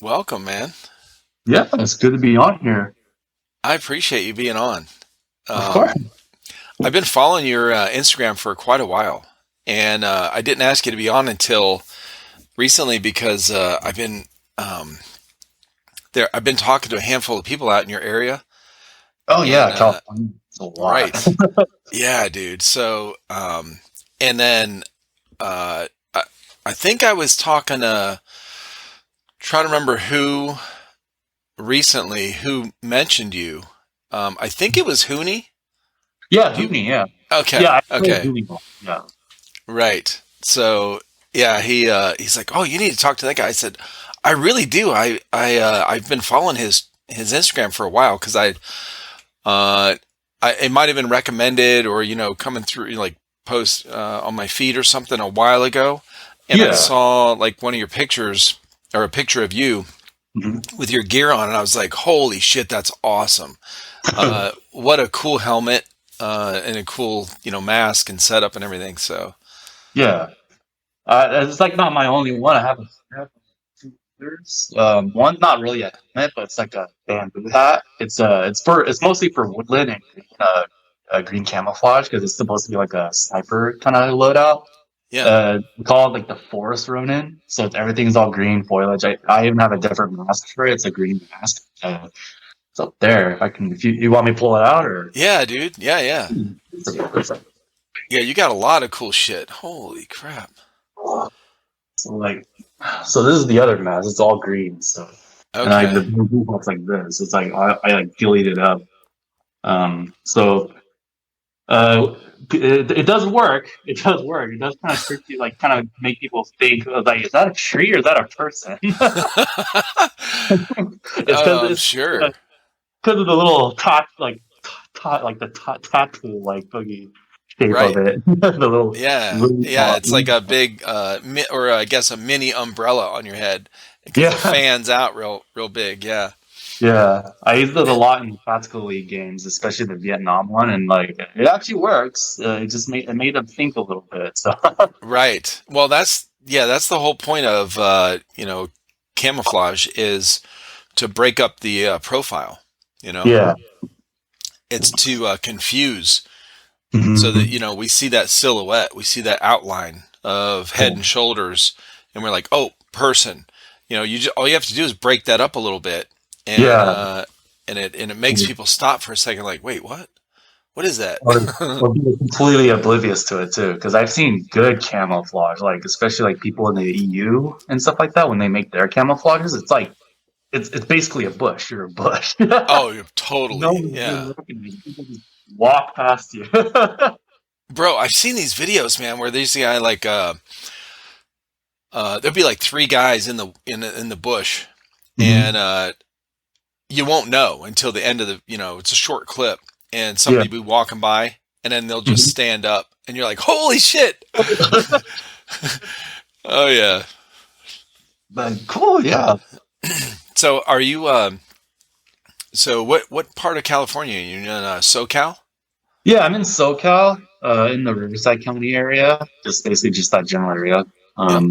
Welcome, man. Yeah, it's good to be on here. I appreciate you being on. Of course. Um, I've been following your Instagram for quite a while, and I didn't ask you to be on until recently because I've been um, there. I've been talking to a handful of people out in your area, Oh and yeah, California. It's a lot. right, yeah, dude. And then I, I think I was talking to trying to remember who recently who mentioned you. I think it was Hooney. Yeah, Do you? Hooney, yeah. Yeah, Okay, I played okay. Hooney ball. Yeah. Right. So yeah, he's like, "Oh, you need to talk to that guy." I said, "I really do. I've been following his Instagram for a while because uh it might have been recommended or coming through like post on my feed or something a while ago, and I Yeah. saw like one of your pictures or a picture of you Mhm. with your gear on, and I was like, "Holy shit, that's awesome! What a cool helmet and a cool mask and setup and everything." So. Yeah. It's like not my only one. I have two others. One not really a helmet, but it's like a bamboo hat. It's mostly for woodland and green camouflage because it's supposed to be like a sniper kind of loadout. Yeah. We call it like the forest Ronin. So everything's all green foliage. I even have a different mask for it. It's a green mask. It's up there. If you want me to pull it out or Yeah, dude. Yeah, yeah. so Yeah, you got a lot of cool shit. Holy crap. like so this is the other mask. It's all green stuff. And I the Okay. blue looks like this. It's like I like gillied it up. So uh it does work. It does work. It does kind of trick you, like kind of make people think like, is that a tree or is that a person? It's because I'm sure. because of the little like the tattoo like boogie shape of Right. it. The little Yeah. Yeah, it's like a big or I guess a mini umbrella on your head because it yeah, fans out real big. Yeah. yeah. I used it a lot in tactical league games, especially the Vietnam one, and like it actually works. It made them think a little bit. So Right. Well, that's the whole point of camouflage is to break up the profile, you know? yeah. It's to confuse so that Mhm. we see that silhouette, we see that outline of head and shoulders, and we're like, oh, person. All you have to do is break that up a little bit, and Yeah. it makes people stop for a second, like, wait, what? What is that? Or be completely oblivious to it too, because I've seen good camouflage, like especially like people in the EU and stuff like that when they make their camouflages. It's like it's basically a bush. You're a bush. Oh, totally, No one's yeah, even recognizing. People just walk past you. bro. I've seen these videos, man, where there's the guy like there'll be like three guys in the bush, Mhm. and you won't know until the end of it's a short clip, and Yeah. somebody will be walking by, and then they'll just Mhm. stand up, and you're like, holy shit. Oh yeah. But cool, yeah. So are you? So what part of California? Are you in SoCal? Yeah, I'm in SoCal, in the Riverside County area, just basically just that general area. Yep.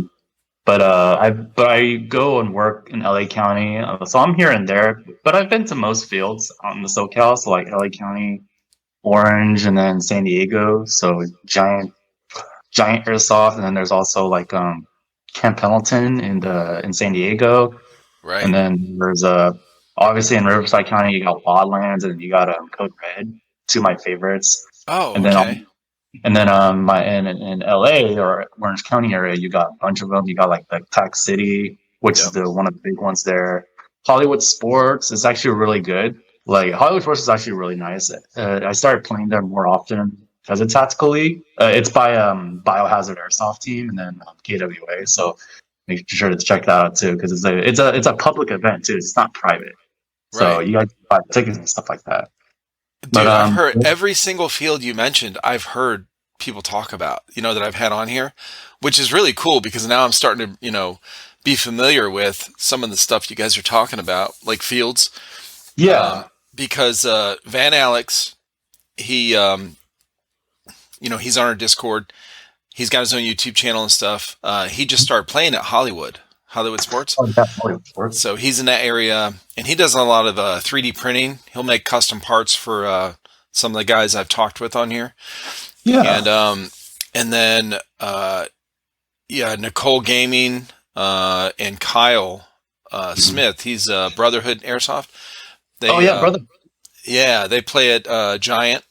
But I go and work in LA County, so I'm here and there. But I've been to most fields out in the SoCal, so like LA County, Orange, and then San Diego. So giant airsoft, and then there's also like Camp Pendleton in San Diego, and Right. then there's obviously in Riverside County you got Wildlands and you got Code Red, two of my favorites, Oh, and then okay. my in LA or Orange County area you got a bunch of them. You got like Tax City, which is Yep. the one of the big ones there. Hollywood Sports is actually really good. Like Hollywood Sports is actually really nice. I started playing there more often because it's tactical league. It's by Biohazard Airsoft Team and then KWA. So make sure to check that out too because it's a public event too. It's not private, so Right. you guys buy tickets and stuff like that. But Dude, I've heard every single field you mentioned. I've heard people talk about, that I've had on here, which is really cool because now I'm starting to, be familiar with some of the stuff you guys are talking about, like fields. yeah, Because Van Alex, he, he's on our Discord. He's got his own YouTube channel and stuff. He just started playing at Hollywood. Hollywood Sports. Oh, yeah, Sports. So he's in that area, and he does a lot of 3D printing. He'll make custom parts for some of the guys I've talked with on here, and Yeah. and then yeah, Nicole Gaming and Kyle Mhm. Smith. He's Brotherhood Airsoft. Oh They yeah, brother. yeah, they play at Giant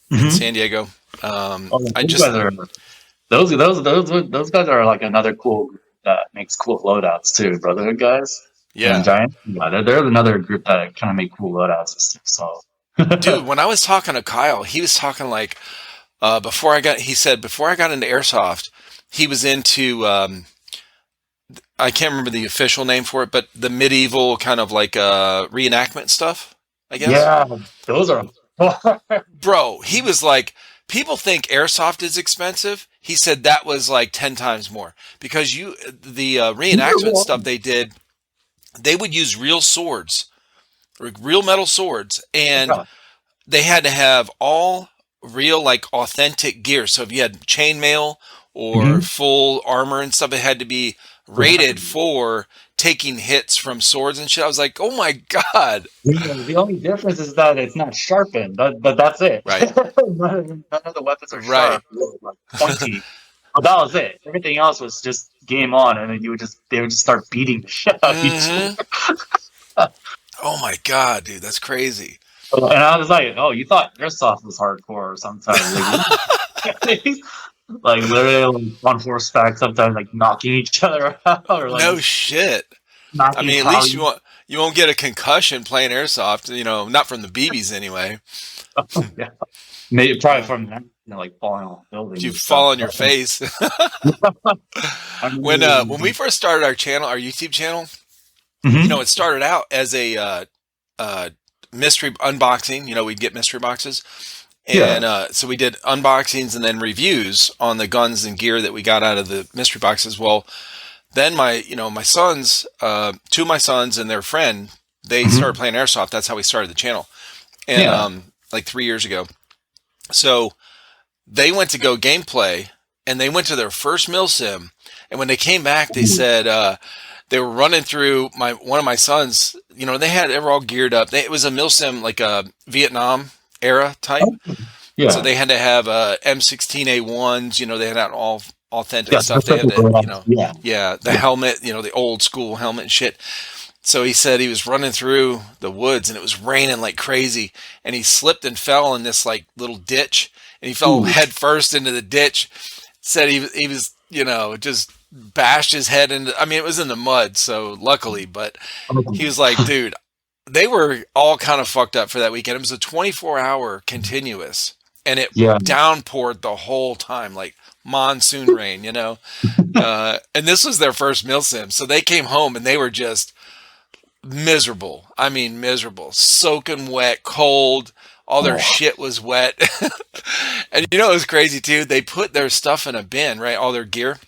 in Hmm. San Diego. Oh, I those just guys are those guys are like another cool group that makes cool loadouts too. Brotherhood guys and yeah, Giant. Yeah, they're another group that kind of make cool loadouts and stuff. So. dude. When I was talking to Kyle, he was talking like before I got. He said before I got into airsoft, he was into I can't remember the official name for it, but the medieval kind of like reenactment stuff, I guess. Yeah, those are. Bro, he was like, people think airsoft is expensive. He said that was like 10 times more because the reenactment stuff they did, they would use real swords, real metal swords, and Yeah. they had to have all real, like authentic gear. So if you had chainmail or Hmm. full armor and stuff, it had to be rated for taking hits from swords and shit. I was like, oh my God. The only difference is that it's not sharpened, but that's it. Right. None of the weapons are Right. sharp, like pointy. But that was it. Everything else was just game on, and then they would just start beating the shit out of each Mm-hmm. other. Oh my God, dude. That's crazy. And I was like, "Oh, you thought airsoft was hardcore?" Or sometimes, like literally like, on horseback, sometimes like knocking each other out, or like No just shit. I knocking mean, at least Italian. you won't get a concussion playing airsoft, not from the BBs anyway. Yeah, maybe probably Uh, from that, like falling off if buildings you and stuff. fall on your face. I When we mean, first started our channel, our YouTube channel, mhm. it started out as a mystery unboxing. We'd get mystery boxes. And Yeah. so we did unboxings and then reviews on the guns and gear that we got out of the mystery boxes. Well, then my sons, two of my sons and their friend, they started Mhm. playing airsoft. That's how we started the channel, and Yeah. like 3 years ago. So they went to go gameplay, and they went to their first mil sim. And when they came back, they said they were running through my one of my sons. They were all geared up. It was a mil sim like a Vietnam era type. So Yeah. they had to have M16A1s. They had all authentic Yeah. stuff. They had Yeah. yeah, the helmet. The old school helmet and shit. So he said he was running through the woods and it was raining like crazy, and he slipped and fell in this like little ditch, and he fell Ooh. head first into the ditch. Said he was just bashed his head into. I mean, it was in the mud, so luckily, but he was like, dude, they were all kind of fucked up for that weekend. It was a 24-hour continuous, and it Yeah. downpoured the whole time, like monsoon rain. And this was their first mil sim, so they came home and they were just miserable. I mean, miserable, soaking wet, cold. All their Oh. shit was wet. And it was crazy too. They put their stuff in a bin, right? All their gear.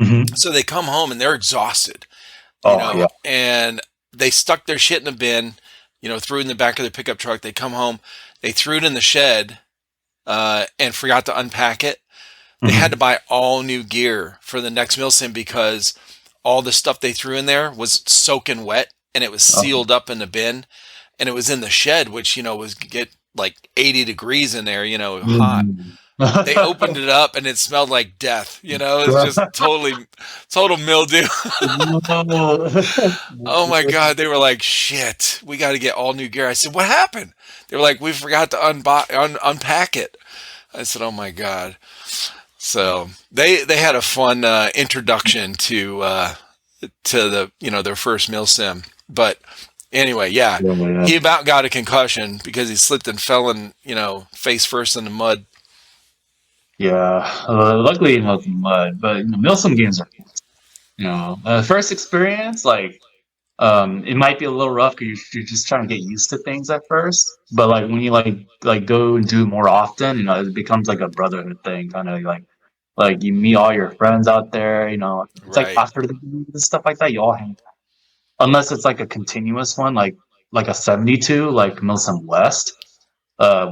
Mhm. So they come home and they're exhausted, Oh yeah. and they stuck their shit in a bin, threw it in the back of their pickup truck. They come home, they threw it in the shed, and forgot to unpack it. They had to Mhm. buy all new gear for the next milsim because all the stuff they threw in there was soaking wet, and it was Oh. sealed up in the bin, and it was in the shed, which was get like 80 degrees in there, hot. Mm. They opened it up and it smelled like death. It's just total mildew. Oh my God. They were like, shit, we got to get all new gear. I said, what happened? They were like, we forgot to unpack it. I said, oh my God. So they had a fun introduction to the their first mil sim. But anyway, yeah, Yeah, yeah. he about got a concussion because he slipped and fell in face first in the mud. Yeah. Luckily, it's mud, but Milsim games are, first experience, like, it might be a little rough because you're just trying to get used to things at first. But like when you like go and do it more often, it becomes like a brotherhood thing, kind of like you meet all your friends out there. It's like Right. after the game and stuff like that, you all hang. Unless it's like a continuous one, like a 72, like Milsim West,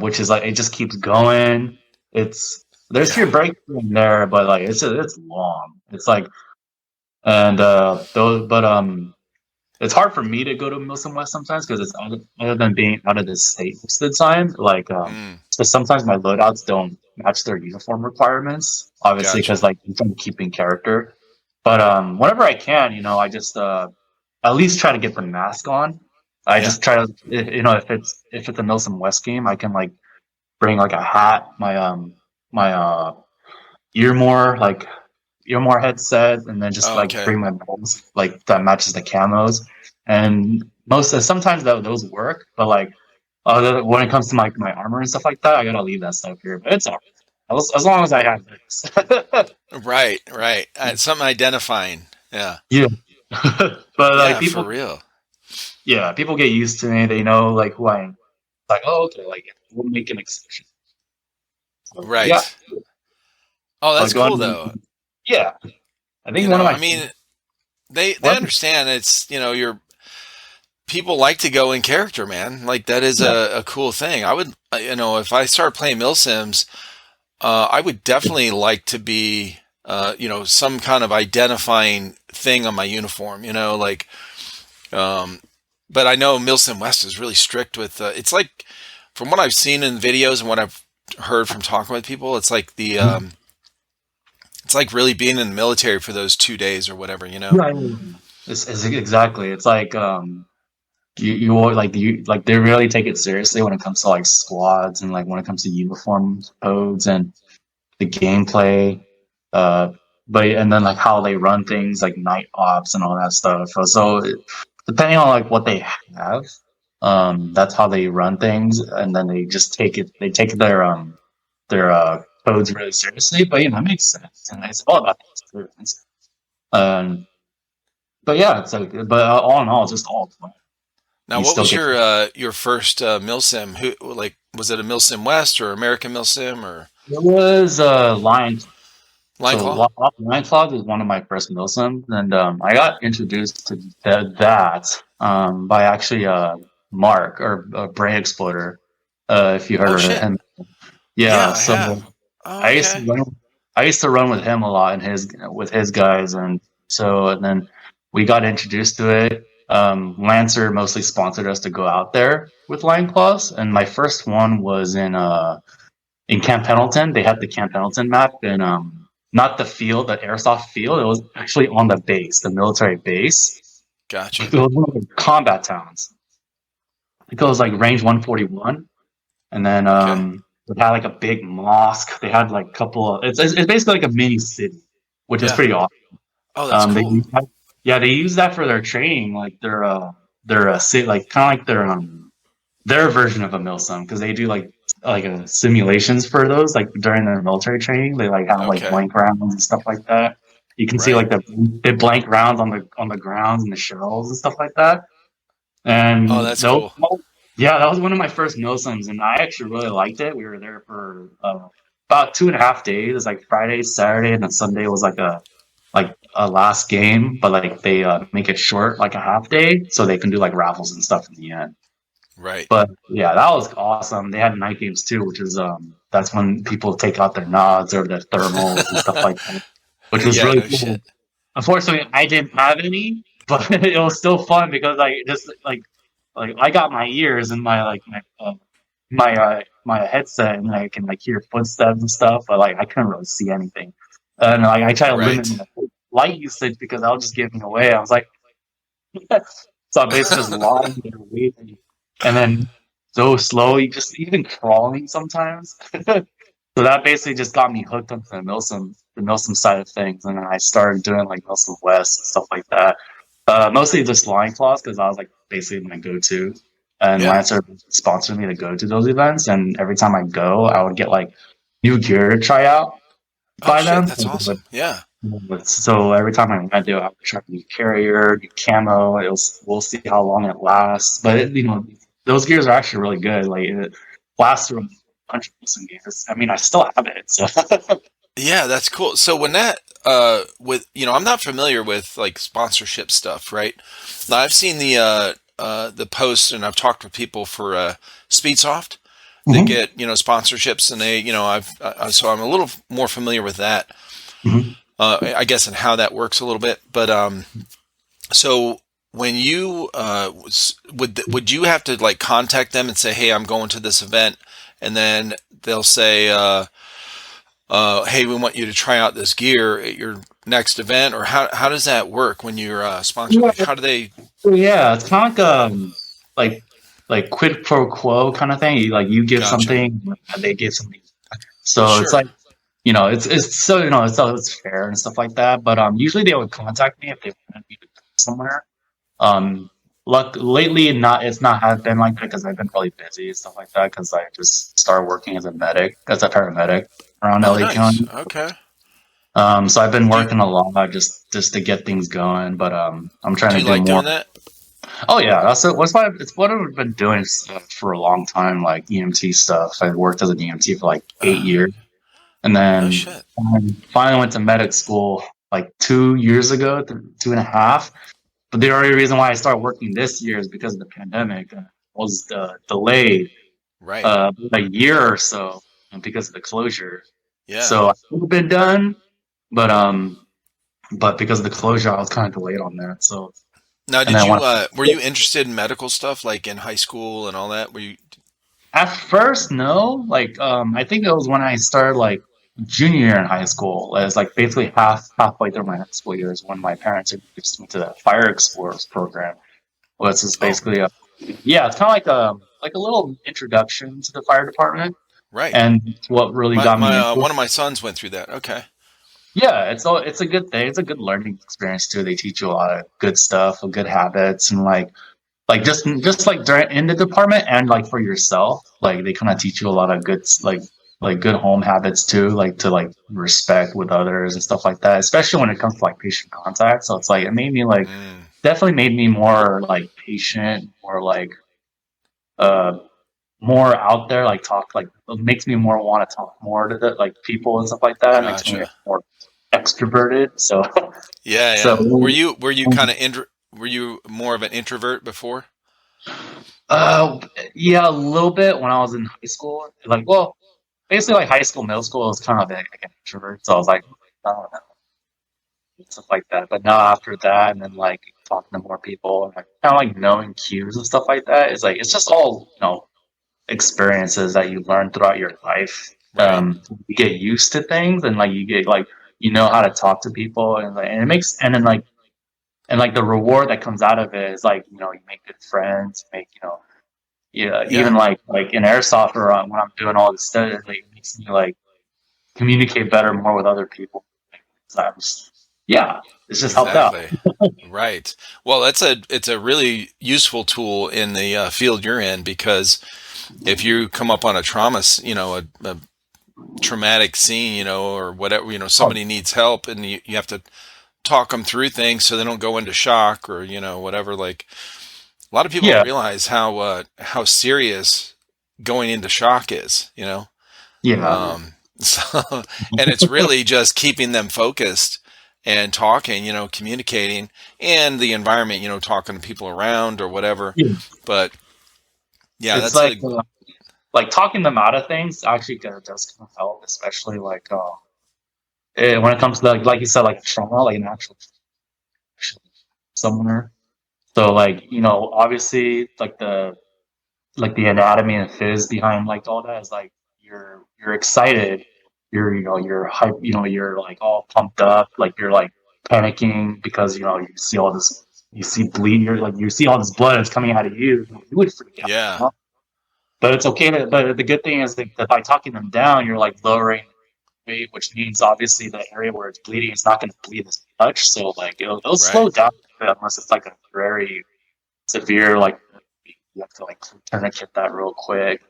which is like it just keeps going. It's there's Yeah. your break in there, but like it's long. It's like And those, but it's hard for me to go to Milsim West sometimes because it's other than being out of the state most of the time. Like, Mm, so sometimes my loadouts don't match their uniform requirements, obviously, because gotcha. like I'm trying to keep in character. But whenever I can, I just at least try to get the mask on. I Yeah. just try to, if it's a Milsim West game, I can like bring like a hat, my earmore headset, and then just Oh, like okay. bring my nose like that matches the camos. And sometimes those work, but like when it comes to my armor and stuff like that, I gotta leave that stuff here. But it's all right. As long as I have this. Right, right. Something identifying. Yeah. Yeah. But like Yeah, for people, real. yeah, people get used to me. They know like who I am. Like, oh, okay, like we'll make an exception. So yeah, Right. Oh, I'll that's go cool on. though. Yeah, I think You one of know, I my mean, they what? understand it's, you're people like to go in character, man. Like that is Yeah, a cool thing. I would, if I start playing Milsims, I would definitely like to be, some kind of identifying thing on my uniform, like, um, but I know Milsim West is really strict with, it's like, from what I've seen in videos and what I've heard from talking with people, it's like really being in the military for those 2 days or whatever. right. It's exactly. It's like you they really take it seriously when it comes to like squads and like when it comes to uniform codes and the gameplay. Uh, but and then like how they run things like night ops and all that stuff. Depending on like what they have, that's how they run things, and then they just take their codes really seriously. But it makes sense, and it's all about the experience. Um, but yeah, it's like, but all in all, it's just all fun. Now, You what still was get your first Milsim? Who like was it a Milsim West or American Milsim or It was Lion. Line Claw? Lion Cloud was one of my first milsims, and I got introduced to that by actually Mark or Bray Exploder, if you Oh heard of shit! him. Yeah, Yeah, I so have. Oh, I used to okay. run. I used to run with him a lot and his guys, and then we got introduced to it. Lancer mostly sponsored us to go out there with Lion Claws, and my first one was in Camp Pendleton. They had the Camp Pendleton map in not the field, the airsoft field. It was actually on the base, the military base. It Gotcha. was one of the combat towns. I think it was like range 141. And then Okay. they had like a big mosque. They had like a couple of it's basically like a mini city, which is Yeah. pretty awesome. Oh, that's They cool. use that, yeah, they use that for their training, like their like kind of like their version of a milsim because they do like simulations for those like during their military training. They like have like Okay. blank rounds and stuff like that. You can see Right. like the blank rounds on the grounds and the shells and stuff like that. Oh, And that's cool. yeah, that was one of my first milsims, and I actually really liked it. We were there for about 2.5 days. It's like Friday, Saturday, and then Sunday was like a last game, but like they make it short, like a half day, so they can do like raffles and stuff in the end. Right. But yeah, that was awesome. They had night games too, which is that's when people take out their nods or their thermals and stuff like that, which was Yeah. really No cool. shit. Unfortunately, I didn't have any, but it was still fun because I just like I got my ears and my headset and I can like hear footsteps and stuff, but like I couldn't really see anything. And like I try to limit Right. my light usage because I was just giving away. I was like, so I'm basically just lying there waiting, and then so slowly, just even crawling sometimes. So that basically just got me hooked onto the Milsim side of things, and then I started doing like Milsim West and stuff like that. Mostly just line claws because I was like basically my go-to, and Yeah. Lancer sponsored me to go to those events, and every time I go, I would get like new gear to try out Oh by shit. them. That's awesome. Yeah. So every time I went there, I would try a new carrier, new camo. We'll see how long it lasts. But those gears are actually really good. Like it lasts through a bunch of decent gears. I mean, I still have it. So Yeah. That's cool. So when that with I'm not familiar with like sponsorship stuff, right? Now I've seen the posts and I've talked with people for Speedsoft that Mhm. get sponsorships and they I've so I'm a little more familiar with that. Mhm. I guess, and how that works a little bit. But so when you would you have to like contact them and say, "Hey, I'm going to this event," and then they'll say, "Hey, we want you to try out this gear at your next event," or how does that work when you're sponsored? Yeah, Like, how do they? yeah, it's kind of like like quid pro quo kind of thing. You give Gotcha. something and they give something. So it's like Sure. it's so it's fair and stuff like that. But usually they would contact me if they wanted me to go somewhere. Um, lately not it's not has been like that because I've been really busy and stuff like that because I just started working as a paramedic around Oh, LA nice. County. Okay. So I've been Do you working a lot just to get things going, but I'm trying do to you do like more. doing that? Oh yeah, it's what I've been doing for a long time, like EMT stuff. I worked as an EMT for like 8 years, and No then shit. finally went to medic school like 2 years ago, 2.5. But the only reason why I started working this year is because of the pandemic. Was delayed Right. a year or so because of the closure. Yeah. So I could have been done, but because of the closure, I was kind of delayed on that. So Now, and did then when you were you interested in medical stuff like in high school and all that? Were you? at first, no. I think it was when I started like junior year in high school. It was like basically halfway through my high school years when my parents introduced me to the Fire Explorers program. Which is Oh, basically a yeah, it's kind of like a little introduction to the fire department, right. and what really got me My into it. one of my sons went through that. Okay. Yeah, it's a good thing. It's a good learning experience too. They teach you a lot of good stuff, good habits, and just like during in the department and like for yourself, like they kind of teach you a lot of like good home habits too, like to like respect with others and stuff like that. Especially when it comes to like patient contact. So it's like it made me like Mm, definitely made me more like patient, more like uh more out there, like talk like it makes me more want to talk more to the like people and stuff like that. It makes me gotcha. more extroverted. So Yeah, so yeah. Were you kind of were you more of an introvert before? uh yeah, a little bit when I was in high school. Like well, basically like high school, middle school was kind of like an introvert. So I was like, I don't know, stuff like that. But now after that and then like talking to more people and like kind of like knowing cues and stuff like that, it's like it's just all, experiences that you learn throughout your life. Right. You get used to things and like you get like you know how to talk to people and it makes and then like the reward that comes out of it is like you make good friends, make yeah even Yeah, like in airsoft or when I'm doing all this stuff, like, it makes me like communicate better more with other people. So yeah, it's just helped out. exactly. Right. Well, it's a really useful tool in the field you're in because if you come up on a trauma, a traumatic scene, or whatever, Oh, somebody needs help and you have to talk them through things so they don't go into shock or, whatever. Like a lot of people don't yeah, realize how serious going into shock is. yeah, So, and it's really just keeping them focused and talking, communicating and the environment, talking to people around or whatever. yeah. But yeah, It's that's a, like talking them out of things actually does kind of help, especially like when it comes to like you said, like trauma, like an actual somewhere. So like obviously like the anatomy and phys behind like all that is like you're excited, you're hype, you're like all pumped up, like you're like panicking because you see all this, you see bleed, you're like you see all this blood is coming out of you, you would freak out. yeah, But it's okay but the good thing is that by talking them down, you're like lowering weight, which means obviously the area where it's bleeding is not going to bleed as much. So like it'll slow right. down a bit unless it's like a very severe like you have to like tourniquet that real quick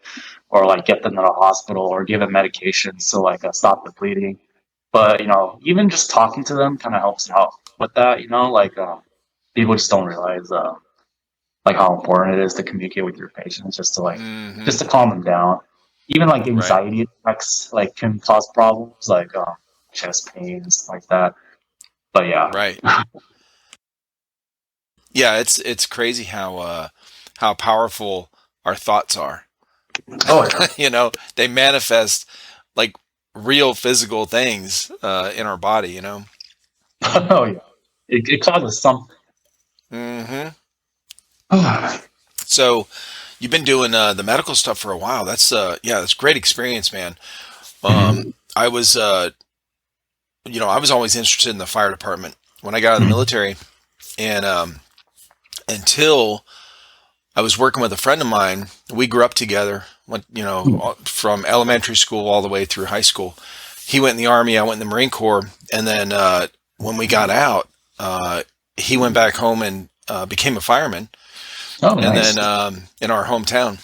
or like get them to the hospital or give them medication so like stop the bleeding. But even just talking to them kind of helps out with that. Like people just don't realize like how important it is to communicate with your patients Hmm. just to calm them down. Even like Right, anxiety attacks like can cause problems like chest pain and stuff like that. But yeah, right. Yeah, it's crazy how powerful our thoughts are. oh yeah, They manifest like real physical things in our body. Oh yeah, it causes some. Hmm. So you've been doing the medical stuff for a while. That's yeah, that's great experience, man. Mhm. I was I was always interested in the fire department when I got out of the Mhm. military, and until I was working with a friend of mine. We grew up together. Went from elementary school all the way through high school. He went in the army. I went in the Marine Corps, and then when we got out, uh, he went back home and became a fireman, Oh, and then nice. in our hometown.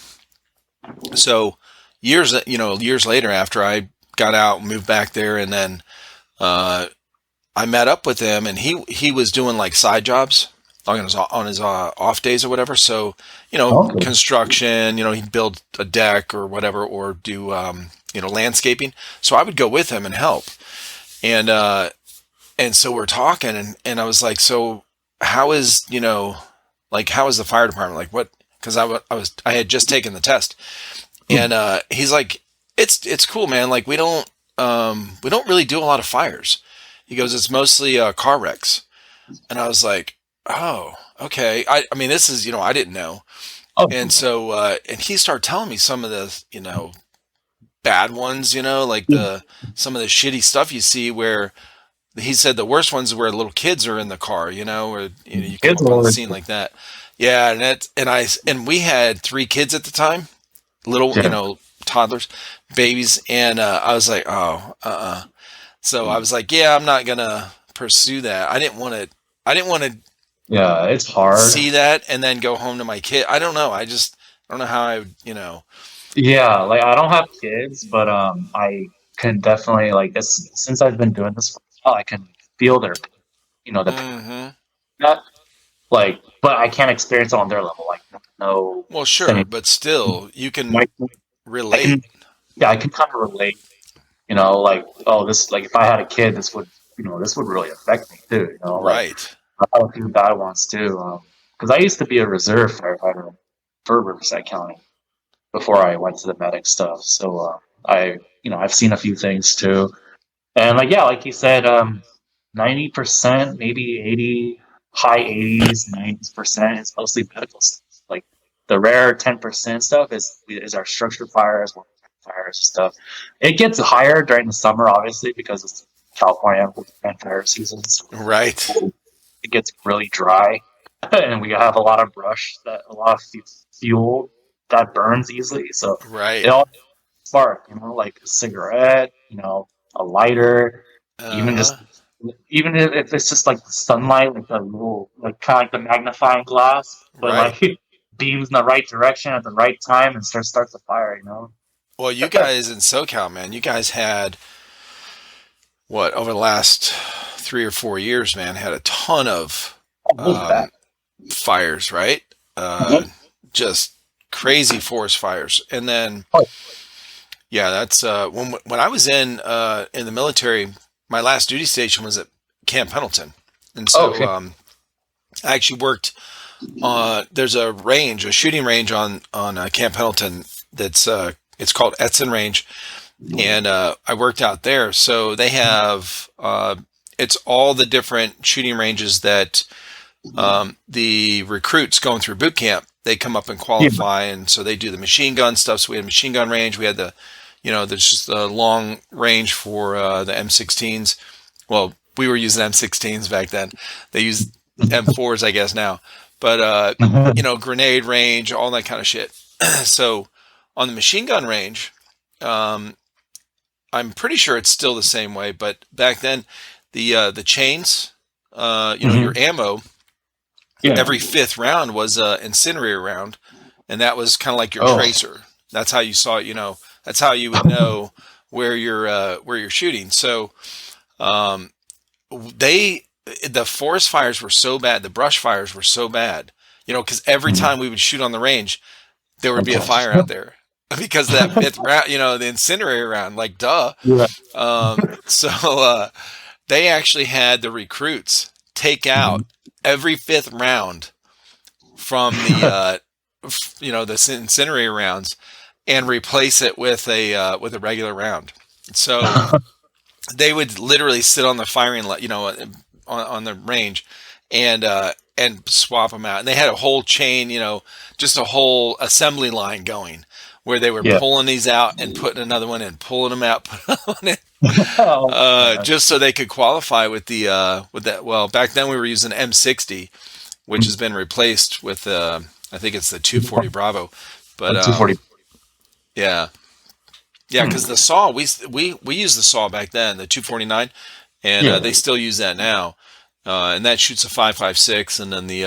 So years later, after I got out, moved back there, and then uh, I met up with him, and he was doing like side jobs on his off days or whatever. So Okay. construction, he'd build a deck or whatever, or do landscaping. So I would go with him and help, and so we're talking, and I was like, so how is like how is the fire department, like what? Because I had just taken the test, and he's like, it's cool, man. Like we don't really do a lot of fires. He goes, it's mostly car wrecks. And I was like, oh, okay. I mean, this is, I didn't know. Oh, And so, and he started telling me some of the, bad ones, like yeah. some of the shitty stuff you see where he said the worst ones where little kids are in the car, or, you come Kids up on the always. scene like that. Yeah. And we had 3 kids at the time, little, Yeah. toddlers, babies. And, I was like, oh, so I was like, yeah, I'm not gonna pursue that. I didn't want to Yeah, it's hard. see that and then go home to my kid. I don't know. I don't know how I would. Yeah, like I don't have kids, but I can definitely like this since I've been doing this for a while, I can feel their, the Hmm. that like, but I can't experience it on their level. Like, no, Well, semi. sure, but still, you can My, I relate. can, yeah, I can kind of relate. Like, oh, this, like, if I had a kid, this would really affect me too. Like, Right. I had a few bad ones too. Because I used to be a reserve firefighter for Riverside County before I went to the medic stuff. So I've seen a few things too. And like, yeah, like you said, 90%, maybe 80, high 80s, 90% is mostly medical stuff. Like the rare 10% stuff is our structure fires, fires stuff. It gets higher during the summer, obviously, because it's California and fire seasons. Right. It gets really dry, and we have a lot of brush, that a lot of fuel that burns easily. So it Right. all spark, like a cigarette, a lighter, even Uh-huh. just even if it's just like the sunlight, like the little, like kind of like the magnifying glass, but Right. like beams in the right direction at the right time and starts a fire. Well, you guys in SoCal, man, you guys had what over the last 3 or 4 years, man, had a ton of Oh, it was bad. um, fires, right? Uh, just crazy forest fires, and then Oh, yeah, that's when I was in the military. My last duty station was at Camp Pendleton, and so okay. I actually worked. There's a range, a shooting range on Camp Pendleton. That's it's called Etzen Range, and I worked out there. So they have it's all the different shooting ranges that the recruits going through boot camp. They come up and Yeah. qualify, and so they do the machine gun stuff. So we had a machine gun range. We had there's just a long range for the M16s. Well, we were using M16s back then. They use M4s, I guess now. But grenade range, all that kind of shit. So on the machine gun range, um, I'm pretty sure it's still the same way. But back then, the chains, your Hmm. ammo, Yeah. every fifth round was an incinerator round, and that was kind of like your Oh. tracer. That's how you saw it. That's how you would know where you're shooting. So um, they the forest fires were so bad, the brush fires were so bad. Because every Mhm. time we would shoot on the range, there would be a Okay. fire out there because of that fifth round. The incinerator round, like duh. Yeah. So they actually had the recruits take out Mhm. every fifth round from the incendiary rounds and replace it with a regular round. So they would literally sit on the firing line, on the range, and swap them out. And they had a whole chain, just a whole assembly line going, where they were Yeah. pulling these out and putting another one in, pulling them out, putting another one in, Oh, yeah. just so they could qualify with the with that. Well, back then we were using M60, which has been replaced with I think it's the 240 Bravo, but 240. yeah, yeah, because the saw we used the saw back then, the 249, and Yeah. they still use that now. And that shoots a 5.56, and then the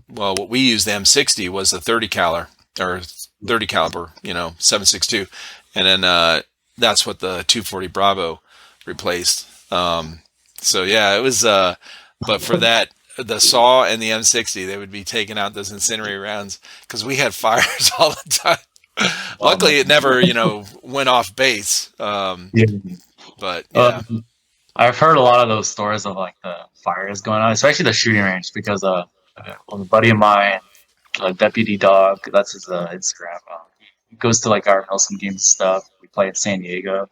well, what we used the M60 was the 30 caliber or 30 caliber, 7.62, and then that's what the 240 Bravo replaced. So yeah, it was. But for that, the saw and the M60, they would be taking out those incendiary rounds because we had fires all the time. Luckily, it never, went off base. Yeah. But yeah, I've heard a lot of those stories of like the fires going on, especially the shooting range, because a buddy of mine, Deputy Dog, that's his Instagram. He goes to like our Nelson Games stuff. We play in San Diego.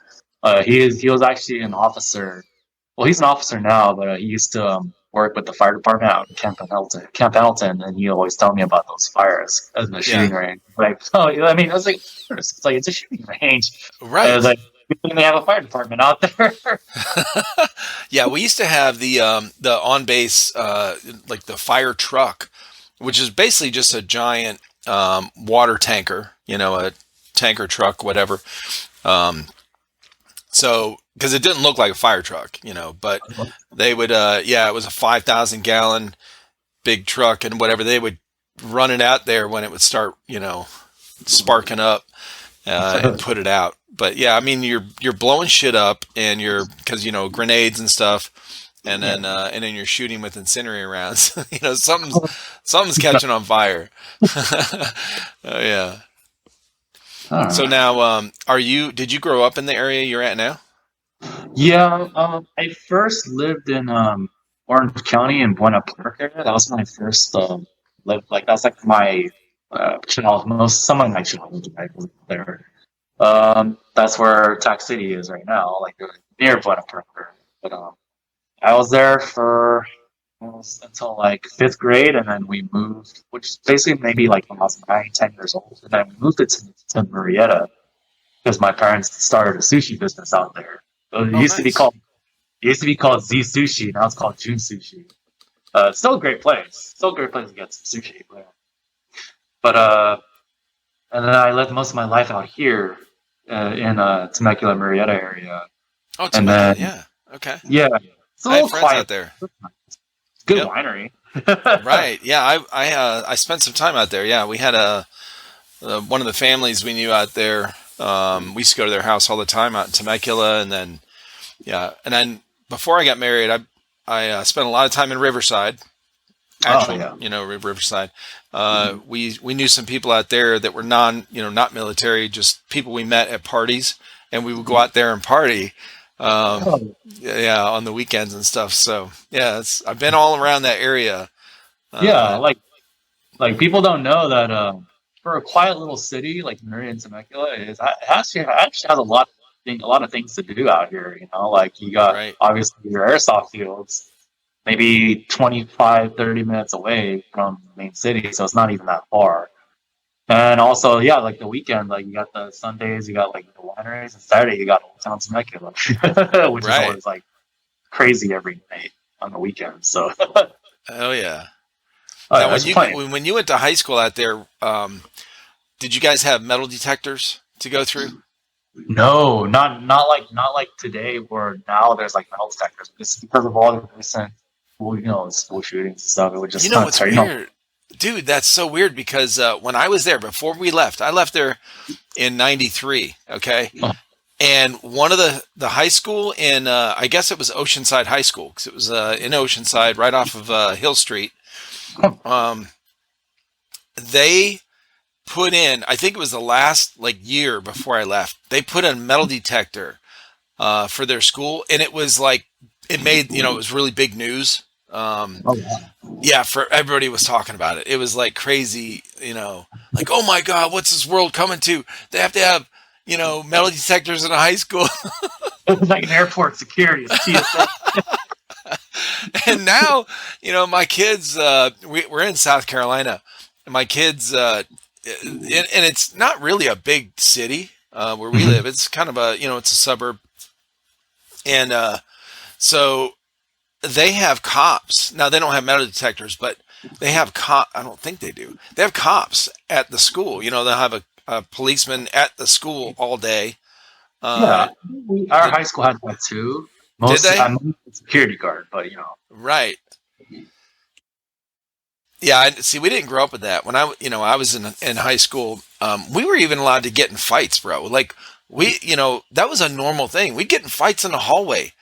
He was actually an officer. Well, he's an officer now, but he used to work with the fire department out in Camp Pendleton, and he always tell me about those fires in the yeah, shooting range. Like, oh, I mean, I was like, it's like it's a shooting range. And I was right. like, they have a fire department out there. Yeah, we used to have the on base like the fire truck, which is basically just a giant water tanker, a tanker truck, whatever. Um, so because it didn't look like a fire truck, but they would yeah, it was a 5,000 gallon big truck, and whatever they would run it out there when it would start, sparking up, and put it out. But yeah, I mean, you're blowing shit up, and you're because grenades and stuff, and then you're shooting with incendiary rounds. Something's catching on fire. Oh yeah. So Ah. now, did you grow up in the area you're at now? Yeah, I first lived in Orange County in Buena Park area. That was my first live. Like that's like my some of my childhood I lived there. That's where Tax City is right now, like near Buena Park. But I was there for almost until like fifth grade, and then we moved, which is basically maybe like when I was 9, 10 years old, and then we moved it to Marietta because my parents started a sushi business out there. So Oh, nice. it used to be called Z Sushi. Now it's called June Sushi. It's still a great place. Still a great place to get some sushi. But and then I lived most of my life out here in Temecula, Marietta area, Oh, and Temecula. then Yeah. Okay. yeah, it's a I have little friends quiet. out there. Good Yep. winery. Right. Yeah. I spent some time out there. Yeah. We had one of the families we knew out there. We used to go to their house all the time out in Temecula, and then yeah, and then before I got married, I spent a lot of time in Riverside. Oh Actual, yeah. Riverside. We knew some people out there that were not military, just people we met at parties, and we would go out there and party. Um, Oh, yeah, on the weekends and stuff. So yeah, I've been all around that area. yeah, Uh, like people don't know that for a quiet little city like Marietta and Temecula it actually has a lot of things to do out here. Like you got right. obviously your airsoft fields, maybe 25, 30 minutes away from the main city, so it's not even that far. And also, yeah, like the weekend, like you got the Sundays, you got like the wineries, and Saturday you got Old Town Temecula, which is Right. always like crazy every night on the weekend. So, oh Oh yeah. yeah, Now, there's plenty. when you went to high school out there, did you guys have metal detectors to go through? No, not like today, where now there's like metal detectors. It's because of all the recent, school shootings and stuff. It would You just know kind of what's tell weird, dude? That's so weird because when I was there before we left, I left there in '93. Okay, and one of the high school in I guess it was Oceanside High School because it was in Oceanside, right off of Hill Street. Um, they put in, I think it was the last like year before I left, they put in a metal detector for their school, and it was like it made it was really big news. Oh yeah. Yeah, for everybody was talking about it. It was like crazy, like oh my god, what's this world coming to? They have to have metal detectors in a high school. It's like an airport security, it's TSA. And now, my kids, we're in South Carolina, and my kids, and it's not really a big city where we live. It's kind of it's a suburb, and so they have cops. Now they don't have metal detectors, but they have cop. I don't think they do. They have cops at the school. They'll have a policeman at the school all day. Uh, Yeah, our did high school had that too. did Most, they? I'm a security guard, but Right. Yeah, see, we didn't grow up with that. When I was in high school, we were even allowed to get in fights, bro. Like that was a normal thing. We'd get in fights in the hallway.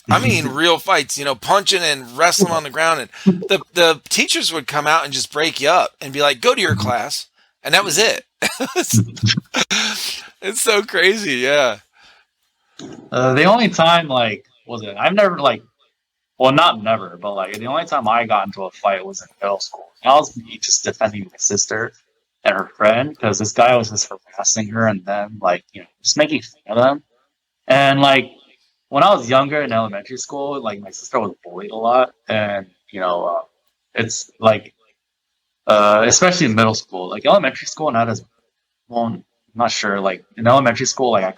I mean, real fights, punching and wrestling on the ground, and the teachers would come out and just break you up and be like, "Go to your class," and that was it. it's, it's so crazy, yeah. the only time like was it? I've never like, well, not never, but like the only time I got into a fight was in middle school. And I was me just defending my sister and her friend because this guy was just harassing her and then like just making fun of them. And like when I was younger in elementary school, like my sister was bullied a lot, and it's like especially in middle school, like elementary school, not as well. I'm not sure. Like in elementary school, like I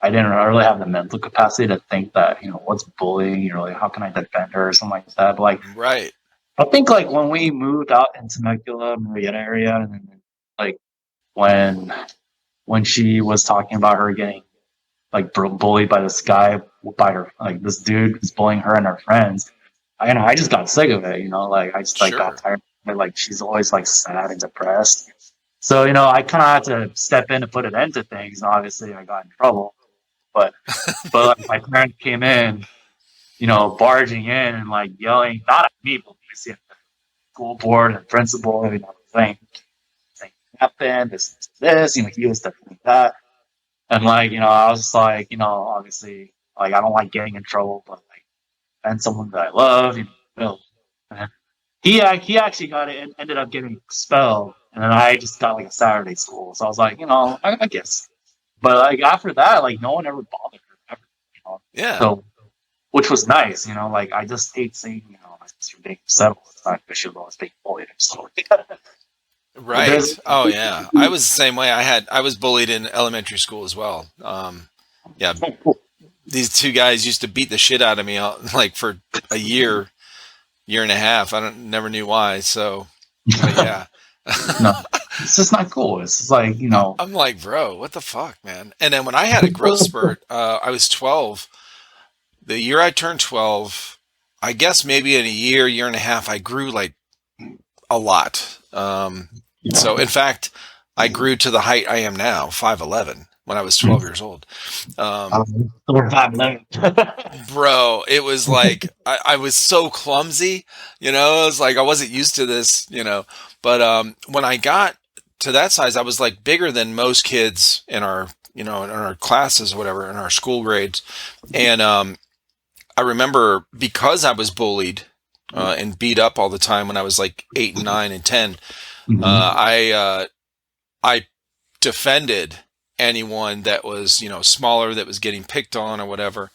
didn't really have the mental capacity to think that what's bullying, like how can I defend her or something like that. But like Right. I think like when we moved out in Temecula, Marietta area, and then like when she was talking about her getting like bullied by this guy, by her, like this dude who's bullying her and her friends. I just got sick of it. Like I just like got Sure. tired of it. Like she's always like sad and depressed. So I kind of had to step in to put an end to things. And obviously, I got in trouble. But like, my parents came in, barging in and like yelling, not at me, but obviously at the school board and principal, saying happened, this, he was definitely that. And like, I was just like, obviously, like I don't like getting in trouble, but like, and someone that I love, and he actually got it and ended up getting expelled, and then I just got like a Saturday school. So I was like, I guess. But like after that, like no one ever bothered her ever, you know. Yeah. So which was nice, like I just hate seeing, my sister being upset all the time because she was always being bullied and stuff. Right. Oh yeah. I was the same way. I was bullied in elementary school as well. Yeah. These two guys used to beat the shit out of me like for a year and a half. I don't never knew why. So, but yeah. No, it's just not cool. It's just like I'm like, bro, what the fuck, man? And then when I had a growth spurt, I was 12. The year I turned 12, I guess maybe in a year and a half, I grew like a lot. So in fact, I grew to the height I am now, 5'11", when I was 12 years old. Um, we're 5'11". Bro, it was like I was so clumsy, it was like I wasn't used to this, but when I got to that size, I was like bigger than most kids in our in our classes or whatever, in our school grades. And I remember, because I was bullied and beat up all the time when I was like 8 and 9 and 10, I defended anyone that was smaller, that was getting picked on or whatever.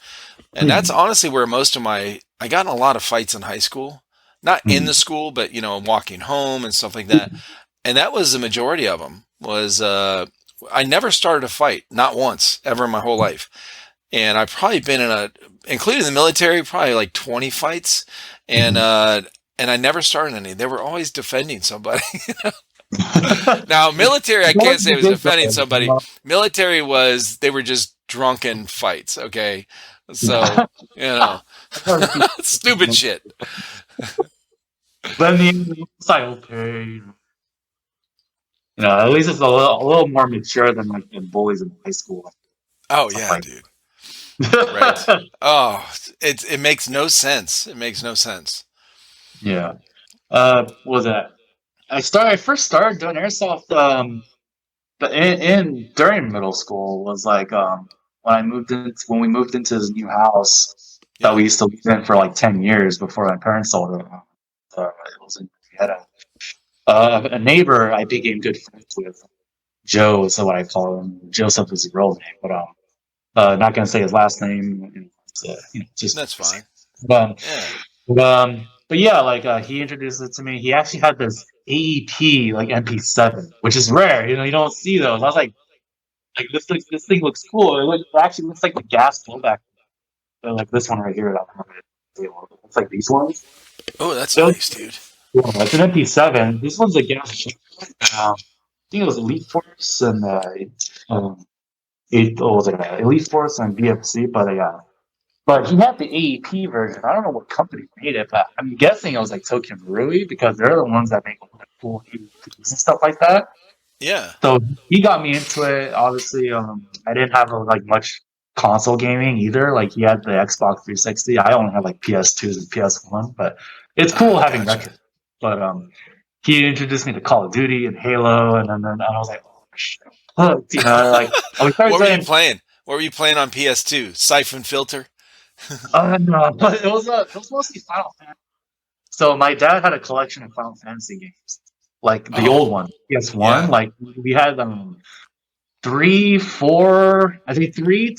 And that's honestly where most of I got in a lot of fights in high school, not in the school, but walking home and stuff like that. And that was the majority of them. Was I never started a fight, not once ever in my whole life. And I've probably been including the military, probably like 20 fights, and I never started any. They were always defending somebody. Now, military, I can't say it was defending somebody. Military was, they were just drunken fights. Okay, so stupid shit. But in the it's like okay, at least it's a little more mature than like the bullies in high school. Oh Stuff yeah, like dude. Right. Oh, it makes no sense. It makes no sense. yeah. What was that? I first started doing airsoft but in during middle school was like when we moved into this new house that Yeah. we used to live in for like 10 years before my parents sold it. It was in we had a neighbor I became good friends with. Joe is what I call him. Joseph is his real name, but not gonna say his last name. Just That's fine. but Yeah. But yeah, like he introduced it to me. He actually had this AEP like MP7, which is rare. You know, you don't see those. I was like this thing looks cool. It actually looks like the gas blowback. Like this one right here. I don't have it. It's like these ones. Oh, that's So, nice, dude. yeah, it's an MP7. This one's a gas. I think it was Elite Force and what was it? Elite Force and BFC, but he had the AEP version. I don't know what company made it, but I'm guessing it was like Tokyo Marui because they're the ones that make like cool AEPs and stuff like that. Yeah. So he got me into it. Obviously, I didn't have like much console gaming either. Like he had the Xbox 360. I only had like PS2s and PS1, but it's cool having Gotcha. retro. But he introduced me to Call of Duty and Halo, and I was like, oh shit, you know, like I started What were you saying, playing? What were you playing on PS2? Siphon Filter? no, but it was mostly Final Fantasy. So my dad had a collection of Final Fantasy games, like the old Oh, one, PS1. yeah. Like we had three, four, I think three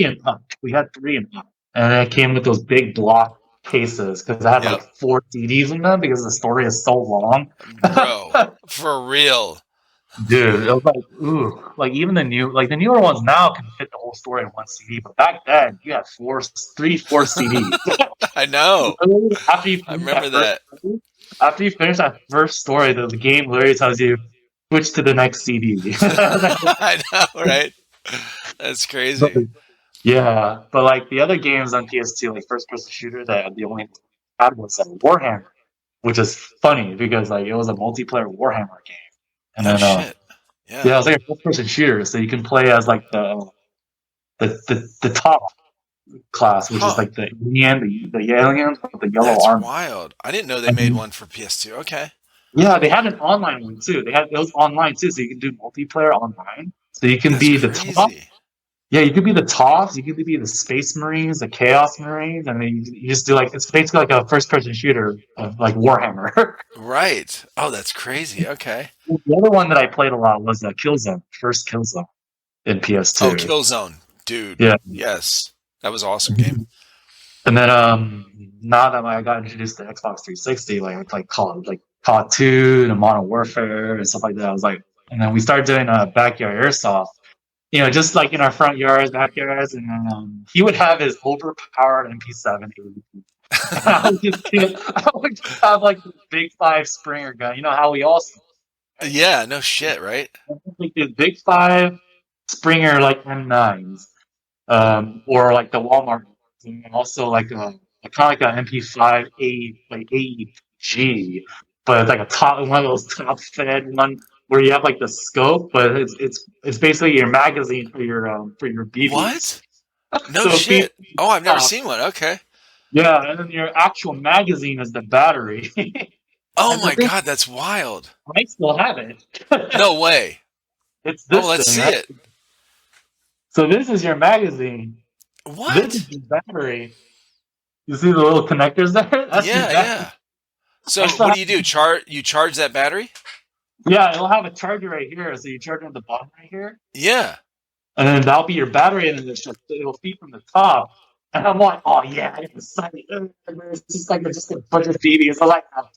and up. We had three and up, and it came with those big block cases because I had like Yep. four CDs in them because the story is so long. Bro, for real. Dude, it was like ooh, like even the newer ones now can fit the whole story in one CD, but back then you had three, four CDs. I know. after you I finish remember that first, that. after you finish that first story, the game literally tells you switch to the next CD. I know, right? That's crazy. Yeah, but like the other games on PS2, like first person shooter, that the only I had was Warhammer, which is funny because like it was a multiplayer Warhammer game, and No then shit. yeah, Yeah. it was like a first person shooter, so you can play as like the top class, which is Huh. like the aliens with the yellow That's armor. wild. I didn't know they made And one for PS2. Okay. yeah, they had an online one too. It was online too, so you can do multiplayer online. So you can That's be the top. crazy. Yeah, you could be the Toffs, you could be the Space Marines, the Chaos Marines, and then you just do like it's basically like a first person shooter of like Warhammer. Right. Oh, that's crazy. Okay. The other one that I played a lot was Killzone, first Killzone in Oh, PS2. Killzone. Dude. Yeah. Yes. That was an awesome game. And then now that I got introduced to Xbox 360, like Call of 2 and Modern Warfare and stuff like that, I was like, and then we started doing backyard airsoft. You know, just like in our front yards, backyards, and he would have his overpowered MP7. I would just have like the big five Springer gun. You know how we all right? Yeah, no shit, right? Like this big five Springer like M9s, or like the Walmart, and also like a kind of like an MP5 A like AEG, but it's like a top one of those top fed one where you have like the scope, but it's basically your magazine for your BBs. What? No So feed shit. Oh, I've never top. seen one. Okay. Yeah, and then your actual magazine is the battery. Oh And the my thing, god, that's wild. I still have it. No way. It's Oh, this let's thing, see right? it. So this is your magazine. This is What? your battery. You see the little connectors there? That's your Yeah, battery. yeah. I So still what have, do? You charge that battery? yeah, it'll have a charger right here. So you charge it at the bottom right here. Yeah. And then that'll be your battery, and then it'll feed from the top. And I'm like, oh yeah, it's like, it's just like just a bunch of BBs. I'm like, oh,